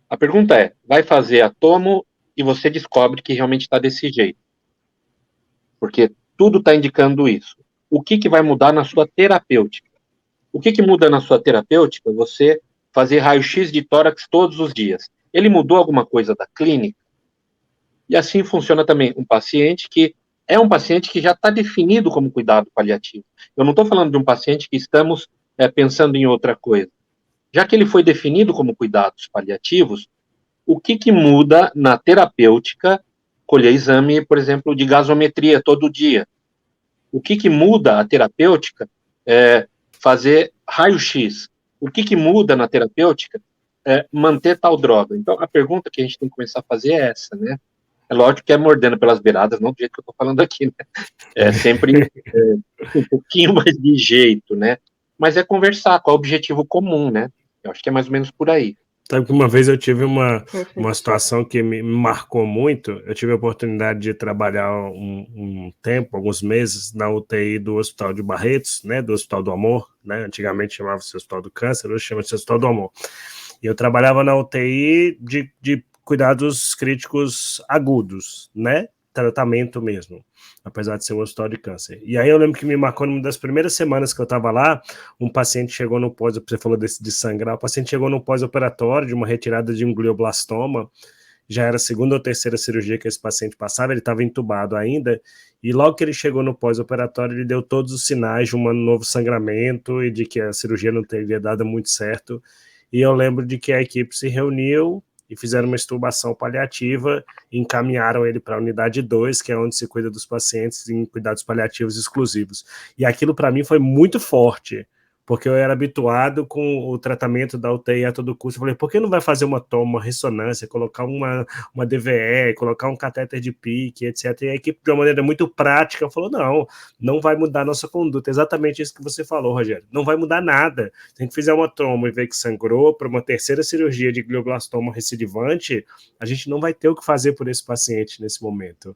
A pergunta é, vai fazer a tomo e você descobre que realmente está desse jeito. Porque tudo está indicando isso. O que vai mudar na sua terapêutica? O que muda na sua terapêutica? Você fazer raio-x de tórax todos os dias. Ele mudou alguma coisa da clínica? E assim funciona também um paciente que é um paciente que já está definido como cuidado paliativo. Eu não estou falando de um paciente que estamos pensando em outra coisa. Já que ele foi definido como cuidados paliativos, o que muda na terapêutica? Colher exame, por exemplo, de gasometria todo dia. O que muda a terapêutica? Fazer raio-x. O que muda na terapêutica? Manter tal droga. Então, a pergunta que a gente tem que começar a fazer é essa, né? É lógico que é mordendo pelas beiradas, não do jeito que eu estou falando aqui, né? É sempre um pouquinho mais de jeito, né? Mas é conversar, qual é o objetivo comum, né? Eu acho que é mais ou menos por aí. Sabe que uma vez eu tive uma Perfeito. situação que me marcou muito. Eu tive a oportunidade de trabalhar um tempo, alguns meses, na UTI do Hospital de Barretos, né, do Hospital do Amor, né, antigamente chamava-se Hospital do Câncer, hoje chama-se Hospital do Amor. E eu trabalhava na UTI de cuidados críticos agudos, né, tratamento mesmo, apesar de ser um hospital de câncer. E aí eu lembro que me marcou numa das primeiras semanas que eu estava lá, um paciente chegou no pós, você falou de sangrar, o paciente chegou no pós-operatório de uma retirada de um glioblastoma, já era a segunda ou terceira cirurgia que esse paciente passava, ele estava entubado ainda, e logo que ele chegou no pós-operatório, ele deu todos os sinais de um novo sangramento e de que a cirurgia não teria dado muito certo, e eu lembro de que a equipe se reuniu e fizeram uma extubação paliativa e encaminharam ele para a unidade 2, que é onde se cuida dos pacientes em cuidados paliativos exclusivos. E aquilo para mim foi muito forte, porque eu era habituado com o tratamento da UTI a todo custo. Eu falei, por que não vai fazer uma toma, uma ressonância, colocar uma DVE, colocar um catéter de PIC, etc. E a equipe, de uma maneira muito prática, falou, não vai mudar a nossa conduta. Exatamente isso que você falou, Rogério. Não vai mudar nada. Se a gente fizer uma toma e ver que sangrou para uma terceira cirurgia de glioblastoma recidivante, a gente não vai ter o que fazer por esse paciente nesse momento.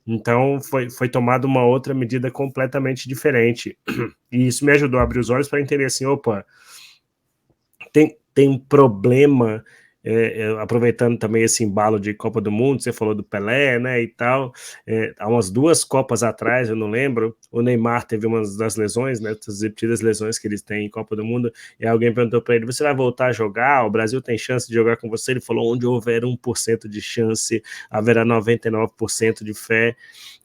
Então, foi tomada uma outra medida completamente diferente. E isso me ajudou a abrir os olhos para entender assim, opa, tem um problema, aproveitando também esse embalo de Copa do Mundo, você falou do Pelé, né, e tal, há umas 2 Copas atrás, eu não lembro, o Neymar teve uma das lesões, né, das repetidas lesões que eles têm em Copa do Mundo, e alguém perguntou para ele, você vai voltar a jogar? O Brasil tem chance de jogar com você? Ele falou, onde houver 1% de chance, haverá 99% de fé.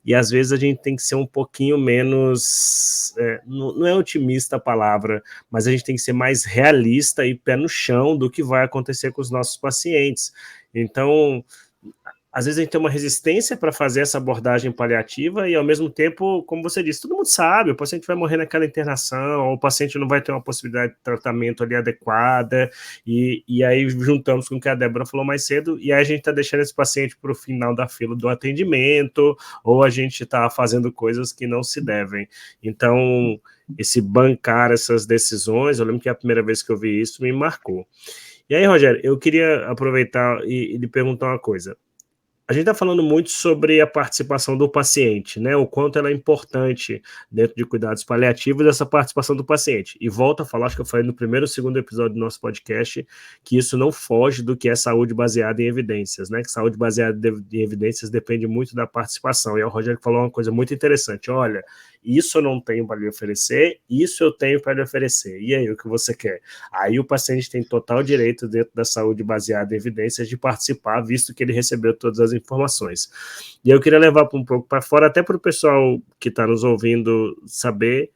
E às vezes a gente tem que ser um pouquinho menos, não é otimista a palavra, mas a gente tem que ser mais realista e pé no chão do que vai acontecer com os nossos pacientes. Então, às vezes a gente tem uma resistência para fazer essa abordagem paliativa e, ao mesmo tempo, como você disse, todo mundo sabe, o paciente vai morrer naquela internação, ou o paciente não vai ter uma possibilidade de tratamento ali adequada, e aí juntamos com o que a Débora falou mais cedo, e aí a gente está deixando esse paciente para o final da fila do atendimento, ou a gente está fazendo coisas que não se devem. Então, esse bancar essas decisões, eu lembro que a primeira vez que eu vi isso me marcou. E aí, Rogério, eu queria aproveitar e lhe perguntar uma coisa. A gente está falando muito sobre a participação do paciente, né? O quanto ela é importante dentro de cuidados paliativos, essa participação do paciente. E volto a falar, acho que eu falei no primeiro ou segundo episódio do nosso podcast, que isso não foge do que é saúde baseada em evidências, né? Que saúde baseada em evidências depende muito da participação. E o Rogério falou uma coisa muito interessante. Olha, isso eu não tenho para lhe oferecer, isso eu tenho para lhe oferecer. E aí, o que você quer? Aí o paciente tem total direito, dentro da saúde baseada em evidências, de participar, visto que ele recebeu todas as informações. E eu queria levar um pouco para fora, até para o pessoal que está nos ouvindo saber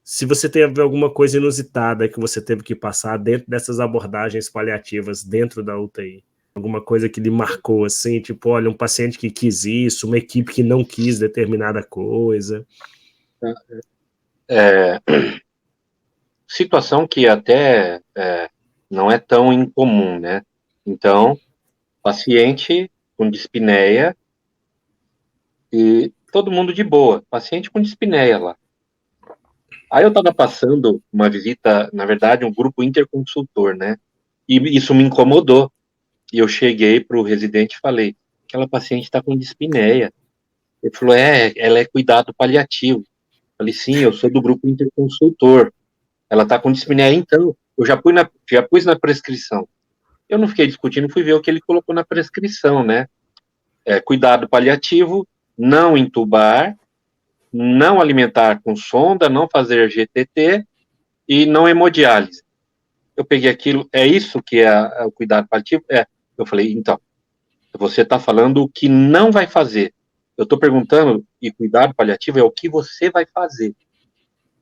se você teve alguma coisa inusitada que você teve que passar dentro dessas abordagens paliativas dentro da UTI. Alguma coisa que lhe marcou, assim, tipo, olha, um paciente que quis isso, uma equipe que não quis determinada coisa. Situação que até não é tão incomum, né? Então, paciente com dispneia e todo mundo de boa, paciente com dispneia lá. Aí eu estava passando uma visita, na verdade, um grupo interconsultor, né? E isso me incomodou. E eu cheguei para o residente e falei, aquela paciente está com dispneia. Ele falou, ela é cuidado paliativo. Eu falei, sim, eu sou do grupo interconsultor. Ela está com dispneia, então. Eu já pus na prescrição. Eu não fiquei discutindo, fui ver o que ele colocou na prescrição, né? Cuidado paliativo, não entubar, não alimentar com sonda, não fazer GTT e não hemodiálise. Eu peguei aquilo, é isso que é o cuidado paliativo? Eu falei, então, você está falando o que não vai fazer. Eu estou perguntando, e cuidado paliativo é o que você vai fazer,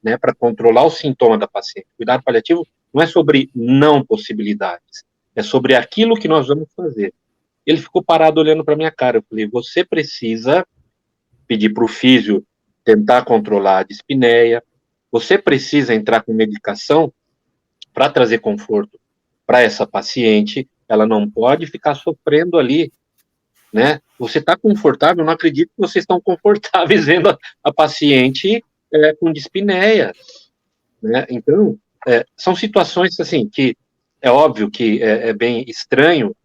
né, para controlar o sintoma da paciente. Cuidado paliativo não é sobre não possibilidades, é sobre aquilo que nós vamos fazer. Ele ficou parado olhando para minha cara. Eu falei, você precisa pedir para o físio tentar controlar a dispneia, você precisa entrar com medicação para trazer conforto para essa paciente, ela não pode ficar sofrendo ali né? Você está confortável, eu não acredito que vocês estão confortáveis vendo a paciente com dispneia, né? Então, são situações assim que é óbvio que é bem estranho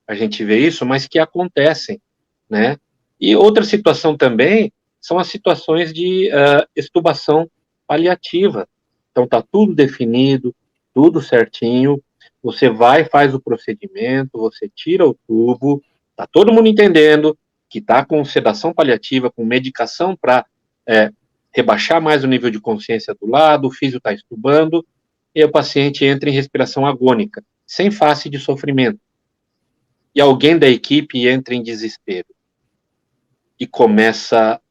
a gente ver isso, mas que acontecem, né? E outra situação também são as situações de extubação paliativa. Então, está tudo definido, tudo certinho, você vai, faz o procedimento, você tira o tubo, está todo mundo entendendo que está com sedação paliativa, com medicação para rebaixar mais o nível de consciência do lado, o físio está estubando, e o paciente entra em respiração agônica, sem face de sofrimento. E alguém da equipe entra em desespero e começa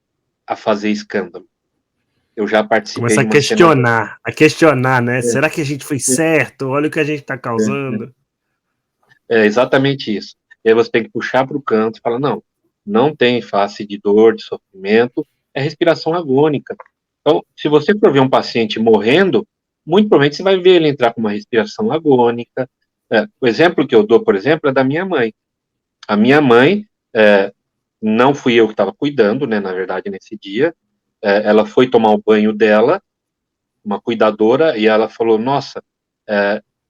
a fazer escândalo. Eu já participei Começa de uma cena... a questionar, né? Será que a gente foi certo? Olha o que a gente está causando. É exatamente isso. E aí você tem que puxar para o canto e falar, não tem face de dor, de sofrimento, é respiração agônica. Então, se você for ver um paciente morrendo, muito provavelmente você vai ver ele entrar com uma respiração agônica. O exemplo que eu dou, por exemplo, é da minha mãe. A minha mãe, não fui eu que estava cuidando, né, na verdade, nesse dia, ela foi tomar o banho dela, uma cuidadora, e ela falou, nossa,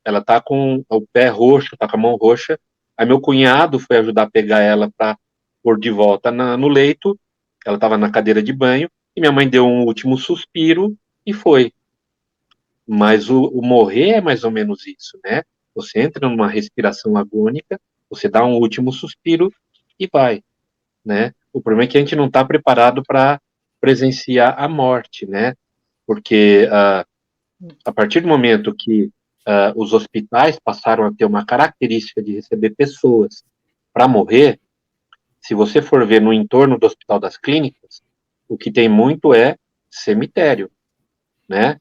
ela tá com o pé roxo, tá com a mão roxa, aí meu cunhado foi ajudar a pegar ela para pôr de volta no leito, ela estava na cadeira de banho, e minha mãe deu um último suspiro e foi. Mas o morrer é mais ou menos isso, né? Você entra numa respiração agônica, você dá um último suspiro e vai, né? O problema é que a gente não está preparado para presenciar a morte, né? Porque a partir do momento que os hospitais passaram a ter uma característica de receber pessoas para morrer, se você for ver no entorno do Hospital das Clínicas, o que tem muito é cemitério, né?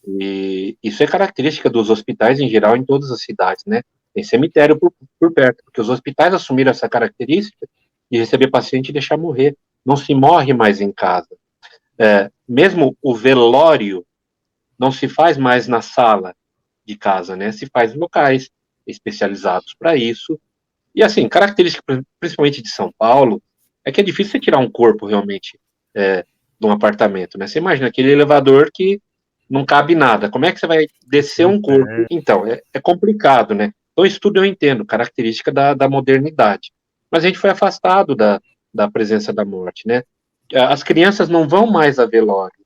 E isso é característica dos hospitais em geral em todas as cidades, né? Tem cemitério por perto, porque os hospitais assumiram essa característica de receber paciente e deixar morrer. Não se morre mais em casa. Mesmo o velório não se faz mais na sala de casa, né? Se faz em locais especializados para isso. E assim, característica principalmente de São Paulo é que é difícil você tirar um corpo realmente de um apartamento, né? Você imagina aquele elevador que não cabe nada. Como é que você vai descer um corpo? Então, é complicado, né? Então, isso tudo eu entendo, característica da modernidade. Mas a gente foi afastado da presença da morte, né? As crianças não vão mais a velório,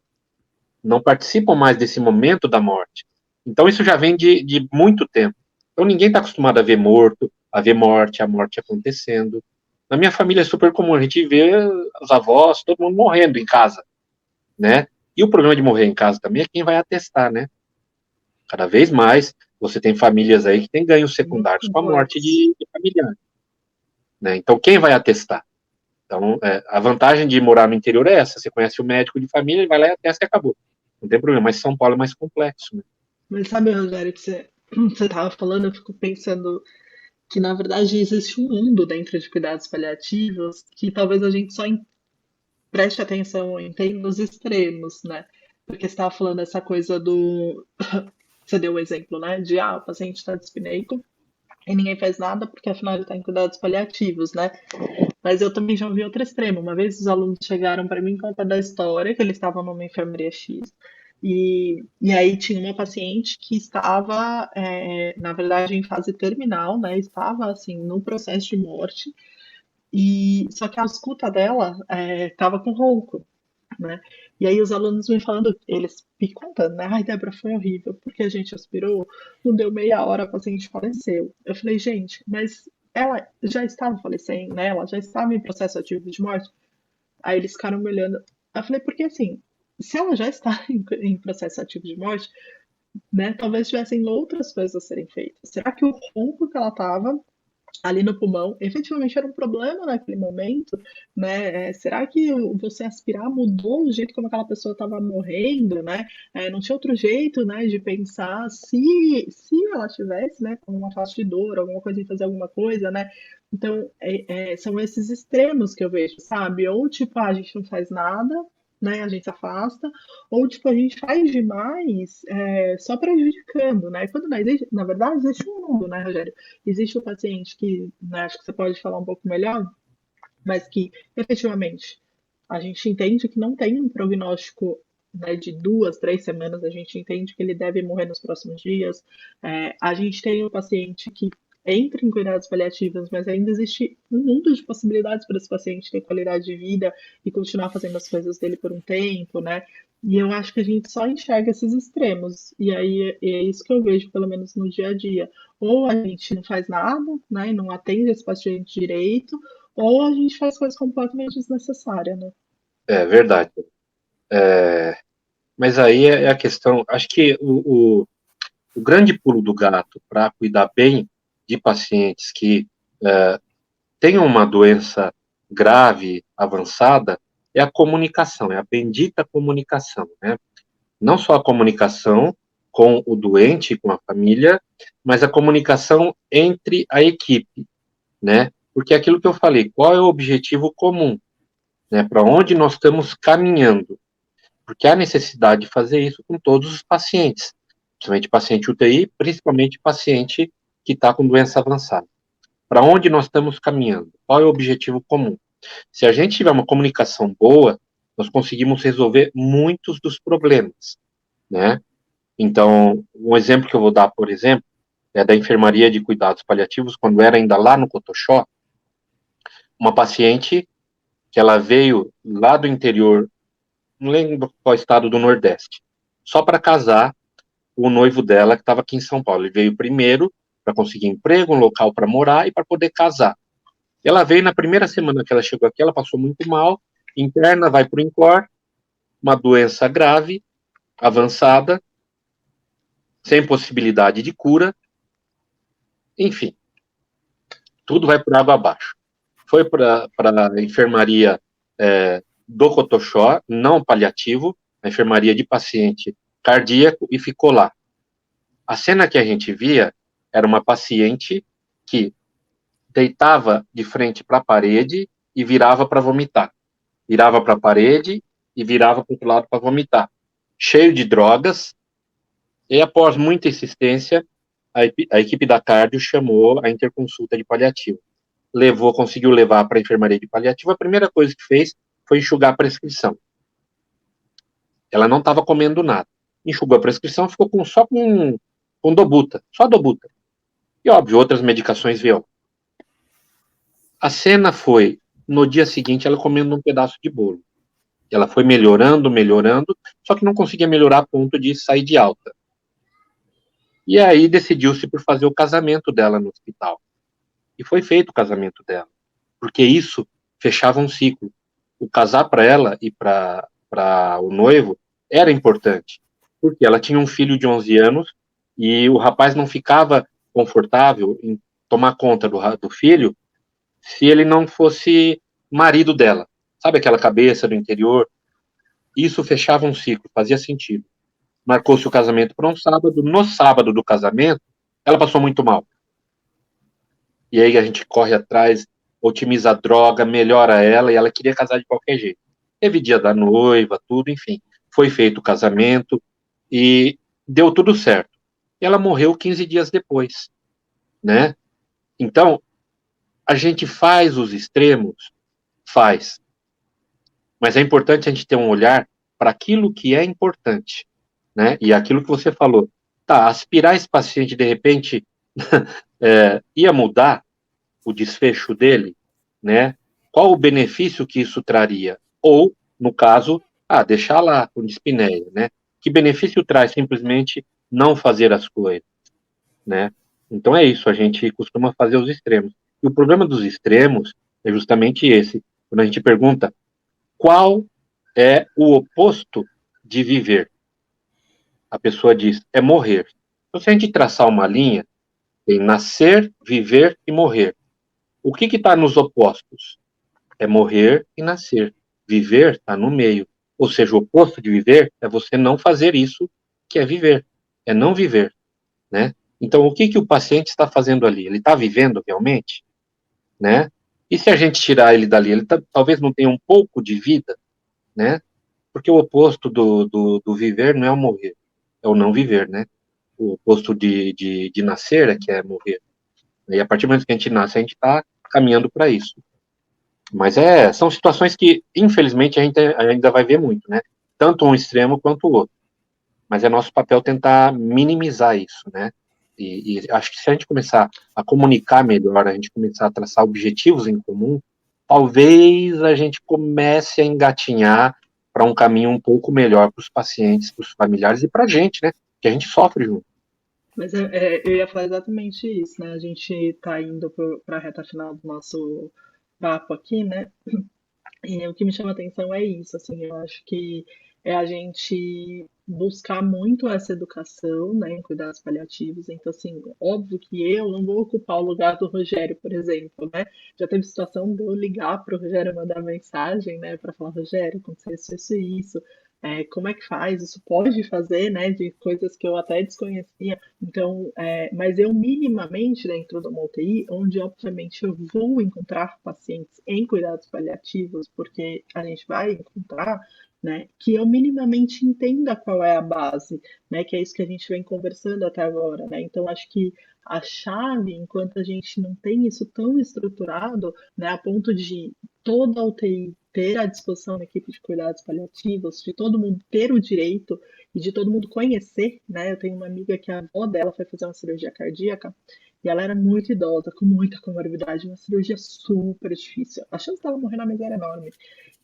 não participam mais desse momento da morte. Então, isso já vem de muito tempo. Então, ninguém está acostumado a ver morto, a ver morte, a morte acontecendo. Na minha família é super comum, a gente vê os avós, todo mundo morrendo em casa, né? E o problema de morrer em casa também é quem vai atestar, né? Cada vez mais você tem famílias aí que têm ganhos secundários com a morte de familiar, né? Então, quem vai atestar? Então, a vantagem de morar no interior é essa. Você conhece o médico de família, ele vai lá e atesta e acabou. Não tem problema, mas São Paulo é mais complexo, né? Mas sabe, Rogério, que você estava falando, eu fico pensando que, na verdade, existe um mundo dentro de cuidados paliativos que talvez a gente só preste atenção em tem nos extremos, né? Porque você estava falando essa coisa do... Você deu o exemplo, né? De, o paciente está dispneico e ninguém faz nada porque, afinal, ele está em cuidados paliativos, né? Mas eu também já ouvi outro extremo. Uma vez os alunos chegaram para mim contando a história que eles estavam numa enfermaria X e aí tinha uma paciente que estava, na verdade, em fase terminal, né? Estava, assim, no processo de morte. E só que a escuta dela estava com ronco, né? E aí os alunos me falando, eles me contando, né? Ai, Débora, foi horrível, porque a gente aspirou, não deu meia hora, a paciente faleceu. Eu falei, gente, mas ela já estava falecendo, né? Ela já estava em processo ativo de morte. Aí eles ficaram me olhando. Eu falei, porque assim, se ela já está em processo ativo de morte, né? Talvez tivessem outras coisas a serem feitas. Será que o ronco que ela estava ali no pulmão, efetivamente era um problema naquele momento, né? Será que você aspirar mudou o jeito como aquela pessoa estava morrendo, né? Não tinha outro jeito, né, de pensar se ela tivesse, né, com uma face de dor, alguma coisa de fazer alguma coisa, né? Então, são esses extremos que eu vejo, sabe? Ou tipo, a gente não faz nada, né? A gente se afasta, ou tipo, a gente faz demais só prejudicando, né? Quando na verdade existe um mundo, né, Rogério? Existe o paciente que, né, acho que você pode falar um pouco melhor, mas que efetivamente a gente entende que não tem um prognóstico, né, de 2, 3 semanas, a gente entende que ele deve morrer nos próximos dias. A gente tem um paciente que entra em cuidados paliativos, mas ainda existe um mundo de possibilidades para esse paciente ter qualidade de vida e continuar fazendo as coisas dele por um tempo, né? E eu acho que a gente só enxerga esses extremos. E aí é isso que eu vejo, pelo menos no dia a dia. Ou a gente não faz nada, né, e não atende esse paciente direito, ou a gente faz coisas completamente desnecessárias, né? É verdade. Mas aí é a questão, acho que o grande pulo do gato para cuidar bem de pacientes que tenham uma doença grave, avançada, é a comunicação, é a bendita comunicação, né? Não só a comunicação com o doente, com a família, mas a comunicação entre a equipe, né? Porque é aquilo que eu falei, qual é o objetivo comum, né? Para onde nós estamos caminhando? Porque há necessidade de fazer isso com todos os pacientes, principalmente paciente UTI, principalmente paciente que está com doença avançada. Para onde nós estamos caminhando? Qual é o objetivo comum? Se a gente tiver uma comunicação boa, nós conseguimos resolver muitos dos problemas, né? Então, um exemplo que eu vou dar, por exemplo, é da enfermaria de cuidados paliativos, quando era ainda lá no Cotoxó, uma paciente que ela veio lá do interior, não lembro qual estado do Nordeste, só para casar o noivo dela que estava aqui em São Paulo. Ele veio primeiro para conseguir emprego, um local para morar e para poder casar. Ela veio na primeira semana que ela chegou aqui, ela passou muito mal, interna, vai para o INCOR, uma doença grave, avançada, sem possibilidade de cura, enfim, tudo vai por água abaixo. Foi para a enfermaria do Cotoxó, não paliativo, a enfermaria de paciente cardíaco, e ficou lá. A cena que a gente via era uma paciente que deitava de frente para a parede e virava para vomitar. Virava para a parede e virava para o outro lado para vomitar. Cheio de drogas, e após muita insistência, a equipe da cardio chamou a interconsulta de paliativo. Conseguiu levar para a enfermaria de paliativo, a primeira coisa que fez foi enxugar a prescrição. Ela não estava comendo nada. Enxugou a prescrição, ficou só com Dobuta, só Dobuta. E, óbvio, outras medicações vieram. A cena foi, no dia seguinte, ela comendo um pedaço de bolo. Ela foi melhorando, só que não conseguia melhorar a ponto de sair de alta. E aí decidiu-se por fazer o casamento dela no hospital. E foi feito o casamento dela. Porque isso fechava um ciclo. O casar para ela e para o noivo era importante. Porque ela tinha um filho de 11 anos e o rapaz não ficava confortável em tomar conta do filho se ele não fosse marido dela. Sabe aquela cabeça do interior? Isso fechava um ciclo, fazia sentido. Marcou-se o casamento para um sábado. No sábado do casamento, ela passou muito mal. E aí a gente corre atrás, otimiza a droga, melhora ela, e ela queria casar de qualquer jeito. Teve dia da noiva, tudo, enfim. Foi feito o casamento e deu tudo certo. E ela morreu 15 dias depois, né? Então, a gente faz os extremos? Faz. Mas é importante a gente ter um olhar para aquilo que é importante, né? E aquilo que você falou. Tá, aspirar esse paciente, de repente, ia mudar o desfecho dele, né? Qual o benefício que isso traria? Ou, no caso, deixar lá com dispneia, né? Que benefício traz simplesmente não fazer as coisas, né? Então é isso, a gente costuma fazer os extremos. E o problema dos extremos é justamente esse. Quando a gente pergunta qual é o oposto de viver, a pessoa diz, é morrer. Então, se a gente traçar uma linha, tem nascer, viver e morrer. O que está nos opostos? É morrer e nascer. Viver está no meio. Ou seja, o oposto de viver é você não fazer isso que é viver. É não viver, né? Então, o que o paciente está fazendo ali? Ele está vivendo realmente, né? E se a gente tirar ele dali, ele talvez não tenha um pouco de vida, né? Porque o oposto do viver não é o morrer, é o não viver, né? O oposto de nascer é que é morrer. E a partir do momento que a gente nasce, a gente está caminhando para isso. Mas são situações que, infelizmente, a gente ainda vai ver muito, né? Tanto um extremo quanto o outro. Mas é nosso papel tentar minimizar isso, né? E acho que se a gente começar a comunicar melhor, a gente começar a traçar objetivos em comum, talvez a gente comece a engatinhar para um caminho um pouco melhor para os pacientes, para os familiares e para a gente, né? Que a gente sofre junto. Mas eu ia falar exatamente isso, né? A gente está indo para a reta final do nosso papo aqui, né? E o que me chama atenção é isso, assim, eu acho que é a gente buscar muito essa educação, né, em cuidados paliativos. Então, assim, óbvio que eu não vou ocupar o lugar do Rogério, por exemplo, né? Já teve situação de eu ligar para o Rogério mandar mensagem, né, para falar, Rogério, aconteceu isso e isso. Como é que faz? Isso pode fazer, né, de coisas que eu até desconhecia. Então, mas eu minimamente dentro da UTI, onde obviamente eu vou encontrar pacientes em cuidados paliativos, porque a gente vai encontrar, né, que eu minimamente entenda qual é a base, né, que é isso que a gente vem conversando até agora, né. Então acho que a chave, enquanto a gente não tem isso tão estruturado, né, a ponto de toda a UTI ter à disposição uma equipe de cuidados paliativos, de todo mundo ter o direito e de todo mundo conhecer, né? Eu tenho uma amiga que a avó dela foi fazer uma cirurgia cardíaca e ela era muito idosa, com muita comorbidade, uma cirurgia super difícil. A chance dela morrer na mesa era enorme.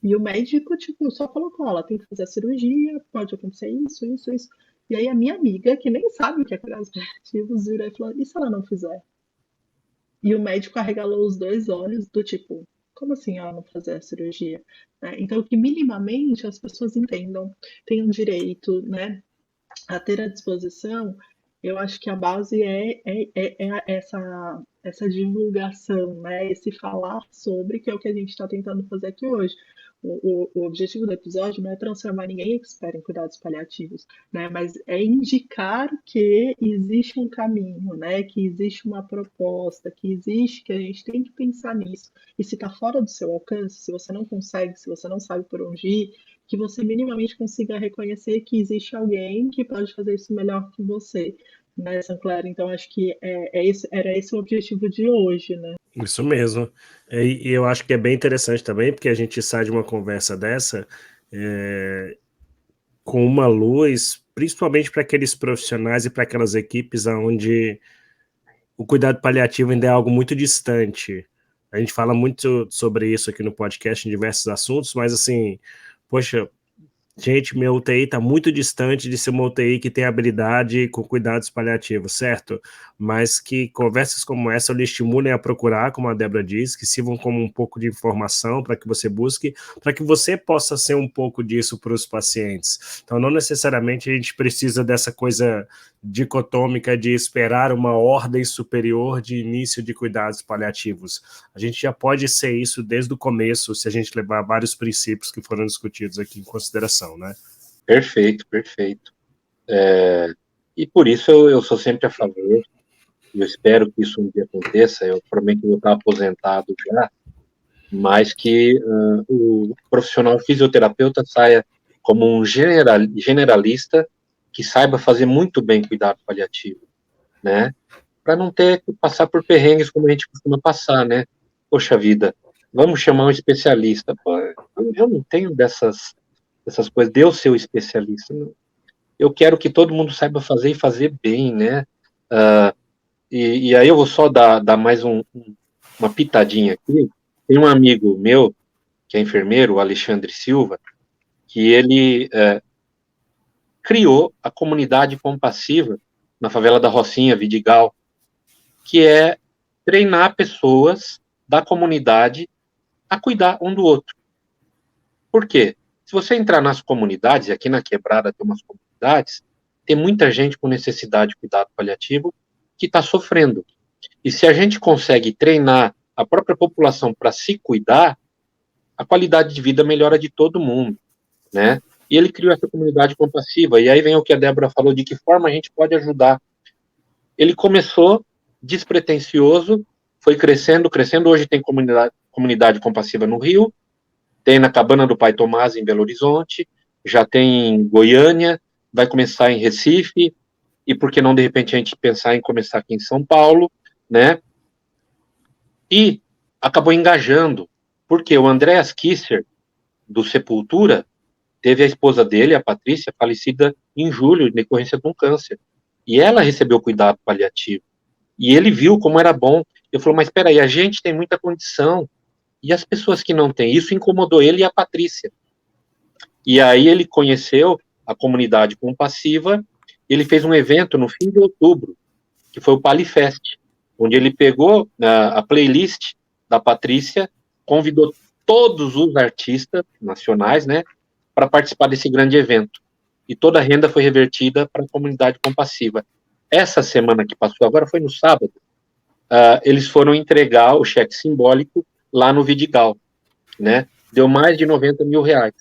E o médico, tipo, só colocou, ela tem que fazer a cirurgia, pode acontecer isso, isso, isso. E aí a minha amiga, que nem sabe o que é cuidados paliativos, virou e falou, e se ela não fizer? E o médico arregalou os dois olhos, do tipo, como assim ela não fazer a cirurgia? Né? Então, que minimamente as pessoas entendam, tenham direito, né, a ter à disposição, eu acho que a base é essa divulgação, né? Esse falar sobre, que é o que a gente está tentando fazer aqui hoje. O objetivo do episódio não é transformar ninguém em expert em cuidados paliativos, né? Mas é indicar que existe um caminho, né? Que existe uma proposta, que existe, que a gente tem que pensar nisso. E se está fora do seu alcance, se você não consegue, se você não sabe por onde ir, que você minimamente consiga reconhecer que existe alguém que pode fazer isso melhor que você, né, Sancler? Então, acho que era esse o objetivo de hoje, né? Isso mesmo. E eu acho que é bem interessante também, porque a gente sai de uma conversa dessa com uma luz, principalmente para aqueles profissionais e para aquelas equipes onde o cuidado paliativo ainda é algo muito distante. A gente fala muito sobre isso aqui no podcast em diversos assuntos, mas assim, poxa, gente, minha UTI está muito distante de ser uma UTI que tem habilidade com cuidados paliativos, certo? Mas que conversas como essa lhe estimulem a procurar, como a Débora diz, que sirvam como um pouco de informação para que você busque, para que você possa ser um pouco disso para os pacientes. Então, não necessariamente a gente precisa dessa coisa dicotômica de esperar uma ordem superior de início de cuidados paliativos. A gente já pode ser isso desde o começo, se a gente levar vários princípios que foram discutidos aqui em consideração, né? Perfeito, perfeito. E por isso eu sou sempre a favor, e eu espero que isso um dia aconteça, eu prometo que eu vou estar aposentado já, mas que o profissional fisioterapeuta saia como um generalista que saiba fazer muito bem cuidado paliativo, né? Para não ter que passar por perrengues como a gente costuma passar, né? Poxa vida, vamos chamar um especialista. Pô, eu não tenho dessas coisas, de eu ser o especialista. Eu quero que todo mundo saiba fazer e fazer bem, né? E aí eu vou só dar mais uma pitadinha aqui. Tem um amigo meu, que é enfermeiro, o Alexandre Silva, que ele criou a comunidade compassiva na favela da Rocinha, Vidigal, que é treinar pessoas da comunidade a cuidar um do outro. Por quê? Se você entrar nas comunidades, e aqui na Quebrada tem umas comunidades, tem muita gente com necessidade de cuidado paliativo que está sofrendo. E se a gente consegue treinar a própria população para se cuidar, a qualidade de vida melhora de todo mundo, né? E ele criou essa comunidade compassiva. E aí vem o que a Débora falou, de que forma a gente pode ajudar. Ele começou despretensioso, foi crescendo, crescendo. Hoje tem comunidade compassiva no Rio, tem na Cabana do Pai Tomás, em Belo Horizonte, já tem em Goiânia, vai começar em Recife, e por que não, de repente, a gente pensar em começar aqui em São Paulo, né? E acabou engajando. Porque o Andreas Kisser, do Sepultura, teve a esposa dele, a Patrícia, falecida em julho, em decorrência de um câncer. E ela recebeu cuidado paliativo. E ele viu como era bom. Ele falou, mas espera aí, a gente tem muita condição. E as pessoas que não têm? Isso incomodou ele e a Patrícia. E aí ele conheceu a comunidade compassiva. Ele fez um evento no fim de outubro, que foi o Palifest, onde ele pegou a playlist da Patrícia, convidou todos os artistas nacionais, né, para participar desse grande evento. E toda a renda foi revertida para a comunidade compassiva. Essa semana que passou, agora foi no sábado, eles foram entregar o cheque simbólico lá no Vidigal, né? Deu mais de 90 mil reais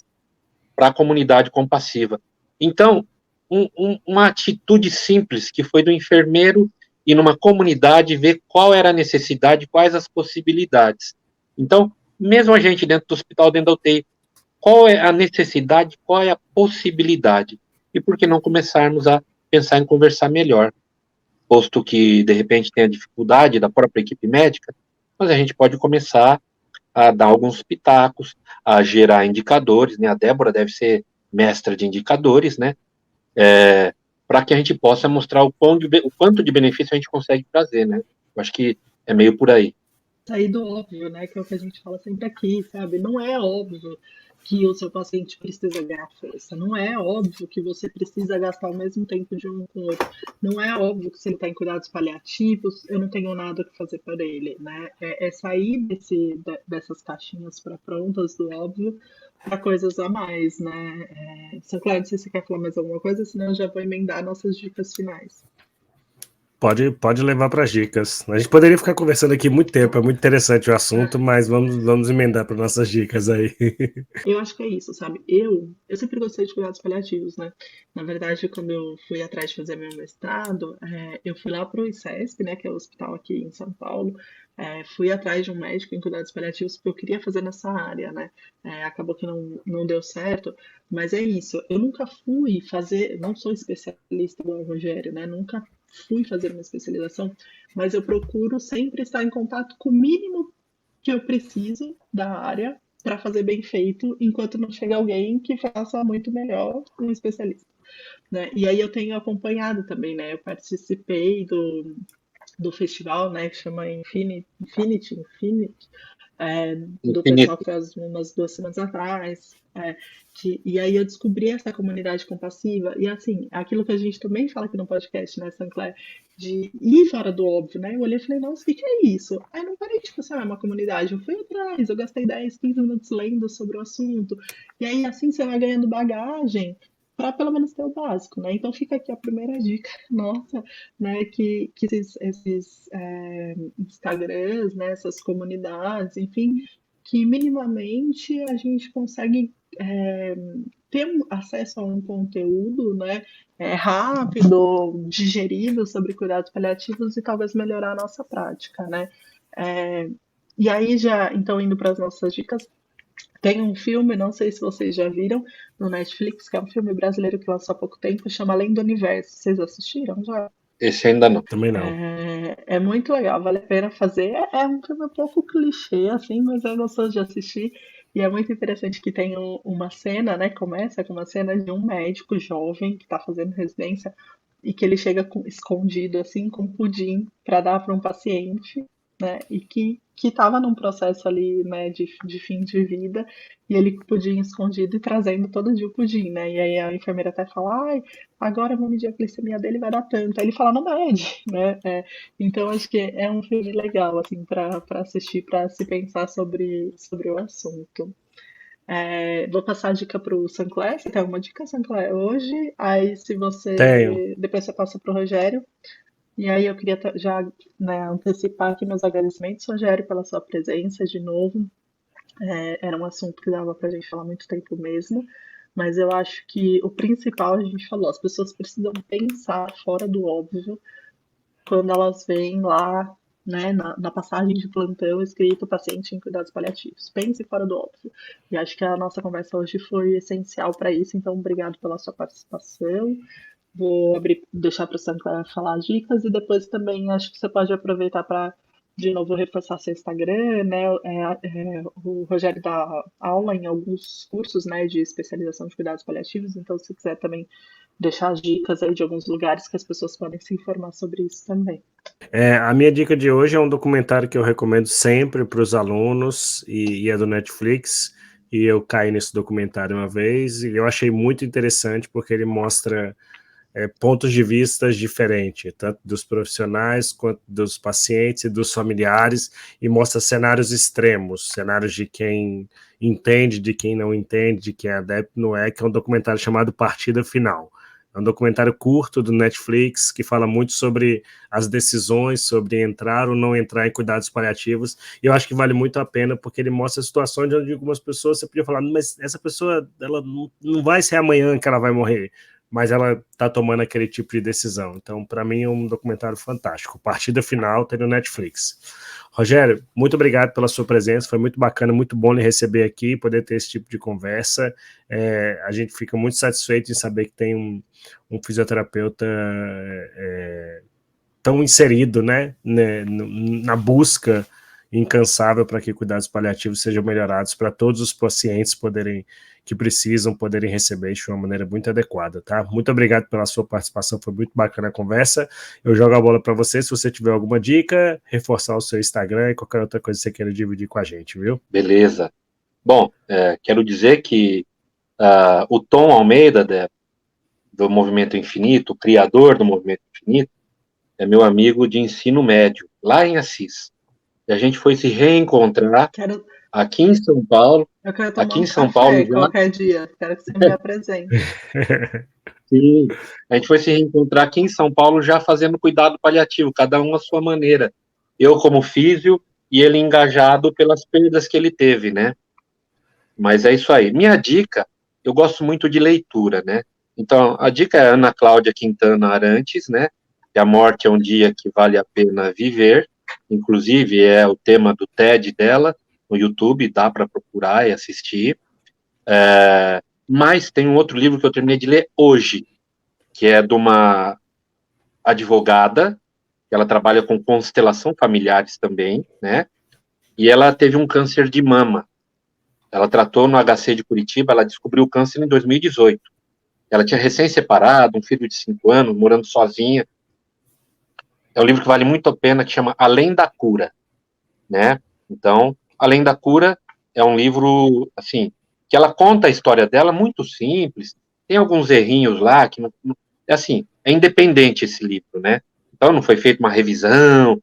para a comunidade compassiva. Então, uma atitude simples que foi do enfermeiro ir numa comunidade ver qual era a necessidade, quais as possibilidades. Então, mesmo a gente dentro do hospital, dentro da UTI, qual é a necessidade, qual é a possibilidade? E por que não começarmos a pensar em conversar melhor? Posto que, de repente, tem a dificuldade da própria equipe médica, mas a gente pode começar a dar alguns pitacos, a gerar indicadores, né? A Débora deve ser mestra de indicadores, né? Para que a gente possa mostrar o quanto de benefício a gente consegue trazer, né? Eu acho que é meio por aí. Sair do óbvio, né? Que é o que a gente fala sempre aqui, sabe? Não é óbvio que o seu paciente precisa ganhar força. Não é óbvio que você precisa gastar o mesmo tempo de um com o outro. Não é óbvio que se ele está em cuidados paliativos, eu não tenho nada que fazer para ele, né? É sair dessas caixinhas para prontas do óbvio para coisas a mais, né? Sinclair, não sei se você quer falar mais alguma coisa, senão eu já vou emendar nossas dicas finais. Pode levar para as dicas. A gente poderia ficar conversando aqui muito tempo, é muito interessante o assunto, mas vamos emendar para nossas dicas aí. Eu acho que é isso, sabe? Eu sempre gostei de cuidados paliativos, né? Na verdade, quando eu fui atrás de fazer meu mestrado, eu fui lá para o ICESP, né, que é o hospital aqui em São Paulo, fui atrás de um médico em cuidados paliativos porque eu queria fazer nessa área, né? Acabou que não deu certo, mas é isso. Eu nunca fui fazer, não sou especialista igual o Rogério, né? Nunca fui fazer uma especialização, mas eu procuro sempre estar em contato com o mínimo que eu preciso da área para fazer bem feito, enquanto não chega alguém que faça muito melhor um especialista, né? E aí eu tenho acompanhado também, né? Eu participei do festival, né? Que chama Infinity, do pessoal que fez umas 2 semanas atrás. E aí eu descobri essa comunidade compassiva, e assim, aquilo que a gente também fala aqui no podcast, né, Sinclair, de ir fora do óbvio, né? Eu olhei e falei, nossa, o que é isso? Aí não parei de pensar, é uma comunidade. Eu fui atrás, eu gastei 10, 15 minutos lendo sobre o assunto. E aí, assim, você vai ganhando bagagem para pelo menos ter o básico, né? Então fica aqui a primeira dica nossa, né? Que esses Instagrams, né? Essas comunidades, enfim, que minimamente a gente consegue ter acesso a um conteúdo, né, rápido, digerido sobre cuidados paliativos e talvez melhorar a nossa prática, né? E aí já, então indo para as nossas dicas, tem um filme, não sei se vocês já viram, no Netflix, que é um filme brasileiro que lançou há pouco tempo, chama Além do Universo. Vocês assistiram já? Esse ainda não. Também não. É muito legal, vale a pena fazer. É um filme um pouco clichê, assim, mas é gostoso de assistir. E é muito interessante que tem uma cena, né? Começa com uma cena de um médico jovem que está fazendo residência e que ele chega escondido, assim, com pudim para dar para um paciente, né? E que estava num processo ali, né, de fim de vida, e ele com o pudim escondido e trazendo todo dia o pudim, né? E aí a enfermeira até fala, ai, agora vamos medir a glicemia dele, vai dar tanto. Aí ele fala, não mede, né? Então acho que é um filme legal, assim, para assistir, para se pensar sobre o assunto. Vou passar a dica para o Sinclair. Você tem alguma dica, Sinclair, hoje? Aí, se Tenho. você. Depois você passa para o Rogério. E aí, eu queria já, né, antecipar aqui meus agradecimentos, Rogério, pela sua presença de novo. Era um assunto que dava para a gente falar muito tempo mesmo. Mas eu acho que o principal a gente falou: as pessoas precisam pensar fora do óbvio quando elas veem lá, né, na passagem de plantão escrito paciente em cuidados paliativos. Pense fora do óbvio. E acho que a nossa conversa hoje foi essencial para isso, então obrigado pela sua participação. Vou deixar para o Sinclair falar as dicas e depois também acho que você pode aproveitar para de novo reforçar seu Instagram, né? O Rogério dá aula em alguns cursos, né, de especialização de cuidados paliativos, então se quiser também deixar as dicas aí de alguns lugares que as pessoas podem se informar sobre isso também. A minha dica de hoje é um documentário que eu recomendo sempre para os alunos e é do Netflix. E eu caí nesse documentário uma vez e eu achei muito interessante porque ele mostra pontos de vista diferentes, tanto dos profissionais quanto dos pacientes e dos familiares, e mostra cenários extremos, cenários de quem entende, de quem não entende, de quem é adepto, não é, que é um documentário chamado Partida Final. É um documentário curto do Netflix que fala muito sobre as decisões, sobre entrar ou não entrar em cuidados paliativos, e eu acho que vale muito a pena, porque ele mostra situações onde algumas pessoas você podia falar, mas essa pessoa ela não vai ser amanhã que ela vai morrer, mas ela está tomando aquele tipo de decisão. Então, para mim, é um documentário fantástico. Partida Final tem no Netflix. Rogério, muito obrigado pela sua presença, foi muito bacana, muito bom lhe receber aqui, poder ter esse tipo de conversa. A gente fica muito satisfeito em saber que tem um fisioterapeuta tão inserido, né, na busca incansável para que cuidados paliativos sejam melhorados para todos os pacientes que precisam poderem receber isso de uma maneira muito adequada, tá? Muito obrigado pela sua participação, foi muito bacana a conversa. Eu jogo a bola para você, se você tiver alguma dica, reforçar o seu Instagram e qualquer outra coisa que você queira dividir com a gente, viu? Beleza. Bom, quero dizer que o Tom Almeida, do Movimento Infinito, o criador do Movimento Infinito, é meu amigo de ensino médio, lá em Assis. E a gente foi se reencontrar aqui em São Paulo. Eu quero tomar Aqui um em São Paulo café já. qualquer dia. Quero que você me apresente. Sim, a gente foi se reencontrar aqui em São Paulo já fazendo cuidado paliativo, cada um à sua maneira. Eu como físio e ele engajado pelas perdas que ele teve, né? Mas é isso aí. Minha dica, eu gosto muito de leitura, né? Então, a dica é Ana Cláudia Quintana Arantes, né? Que a morte é um dia que vale a pena viver. Inclusive, é o tema do TED dela no YouTube, dá para procurar e assistir. Mas tem um outro livro que eu terminei de ler hoje, que é de uma advogada, que ela trabalha com constelação familiares também, né? E ela teve um câncer de mama. Ela tratou no HC de Curitiba, ela descobriu o câncer em 2018. Ela tinha recém-separado, um filho de 5 anos, morando sozinha. É um livro que vale muito a pena, que chama Além da Cura, né? Então, Além da Cura é um livro, assim, que ela conta a história dela muito simples, tem alguns errinhos lá, que não é assim, é independente esse livro, né? Então, não foi feita uma revisão,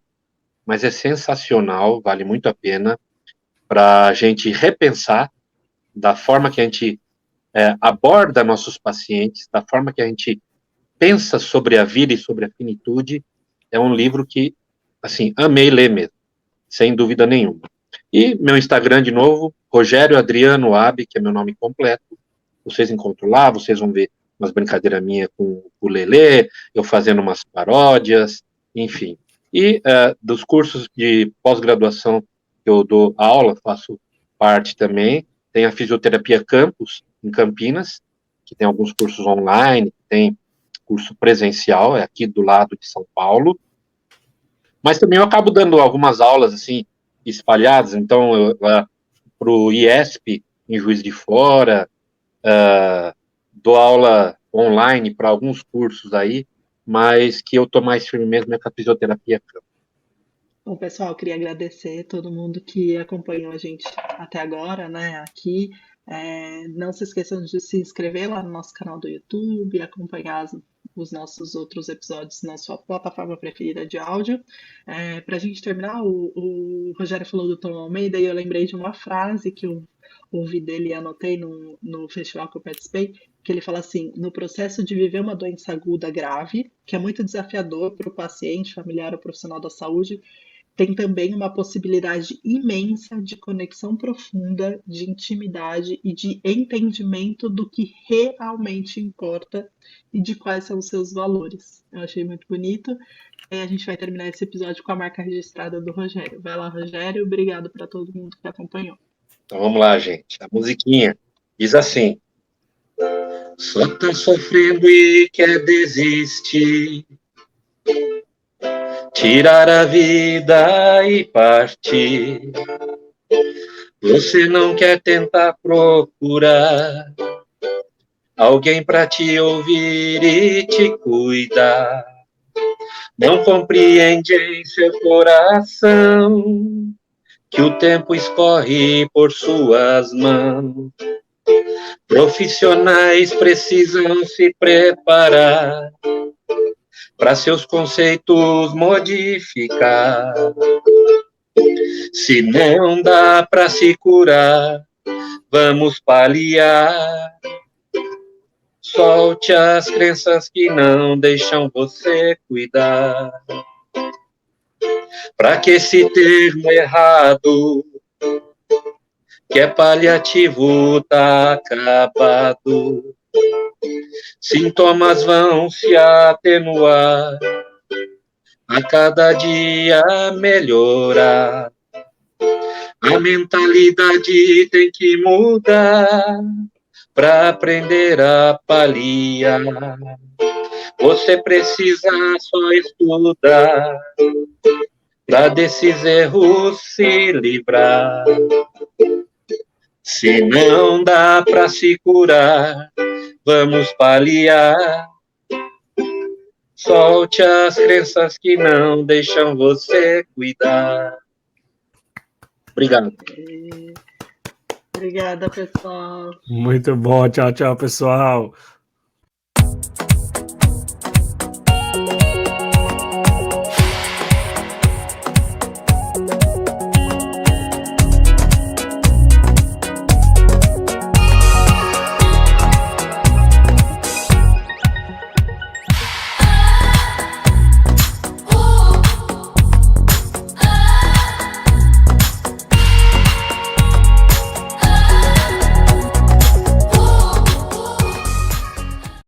mas é sensacional, vale muito a pena para a gente repensar da forma que a gente aborda nossos pacientes, da forma que a gente pensa sobre a vida e sobre a finitude. É um livro que, assim, amei ler mesmo, sem dúvida nenhuma. E meu Instagram, de novo, Rogério Adriano Abi, que é meu nome completo. Vocês encontram lá, vocês vão ver umas brincadeiras minhas com o Lelê, eu fazendo umas paródias, enfim. E dos cursos de pós-graduação que eu dou aula, faço parte também, tem a Fisioterapia Campus, em Campinas, que tem alguns cursos online, tem curso presencial, é aqui do lado de São Paulo, mas também eu acabo dando algumas aulas, assim, espalhadas, então, para o IESP, em Juiz de Fora, dou aula online para alguns cursos aí, mas que eu estou mais firme mesmo é com a fisioterapia. Bom, pessoal, eu queria agradecer a todo mundo que acompanhou a gente até agora, né, aqui. Não se esqueçam de se inscrever lá no nosso canal do YouTube, acompanhar os nossos outros episódios na sua plataforma preferida de áudio. Para a gente terminar, o Rogério falou do Tom Almeida e eu lembrei de uma frase que eu ouvi dele e anotei no festival que eu participei, que ele fala assim: no processo de viver uma doença aguda grave, que é muito desafiador para o paciente, familiar ou profissional da saúde, tem também uma possibilidade imensa de conexão profunda, de intimidade e de entendimento do que realmente importa e de quais são os seus valores. Eu achei muito bonito. E a gente vai terminar esse episódio com a marca registrada do Rogério. Vai lá, Rogério. Obrigado para todo mundo que acompanhou. Então vamos lá, gente. A musiquinha diz assim: só tá sofrendo e quer desistir. tirar a vida e partir. Você não quer tentar procurar alguém para te ouvir e te cuidar. Não compreende em seu coração que o tempo escorre por suas mãos. Profissionais precisam se preparar para seus conceitos modificar. Se não dá para se curar, vamos paliar. Solte as crenças que não deixam você cuidar. Para que esse termo errado, que é paliativo, tá acabado. Sintomas vão se atenuar, a cada dia melhorar. A mentalidade tem que mudar para aprender a paliar. Você precisa só estudar para desses erros se livrar. Se não dá para se curar, vamos paliar. Solte as crenças que não deixam você cuidar. Obrigado. Obrigada, pessoal. Muito bom. Tchau, tchau, pessoal.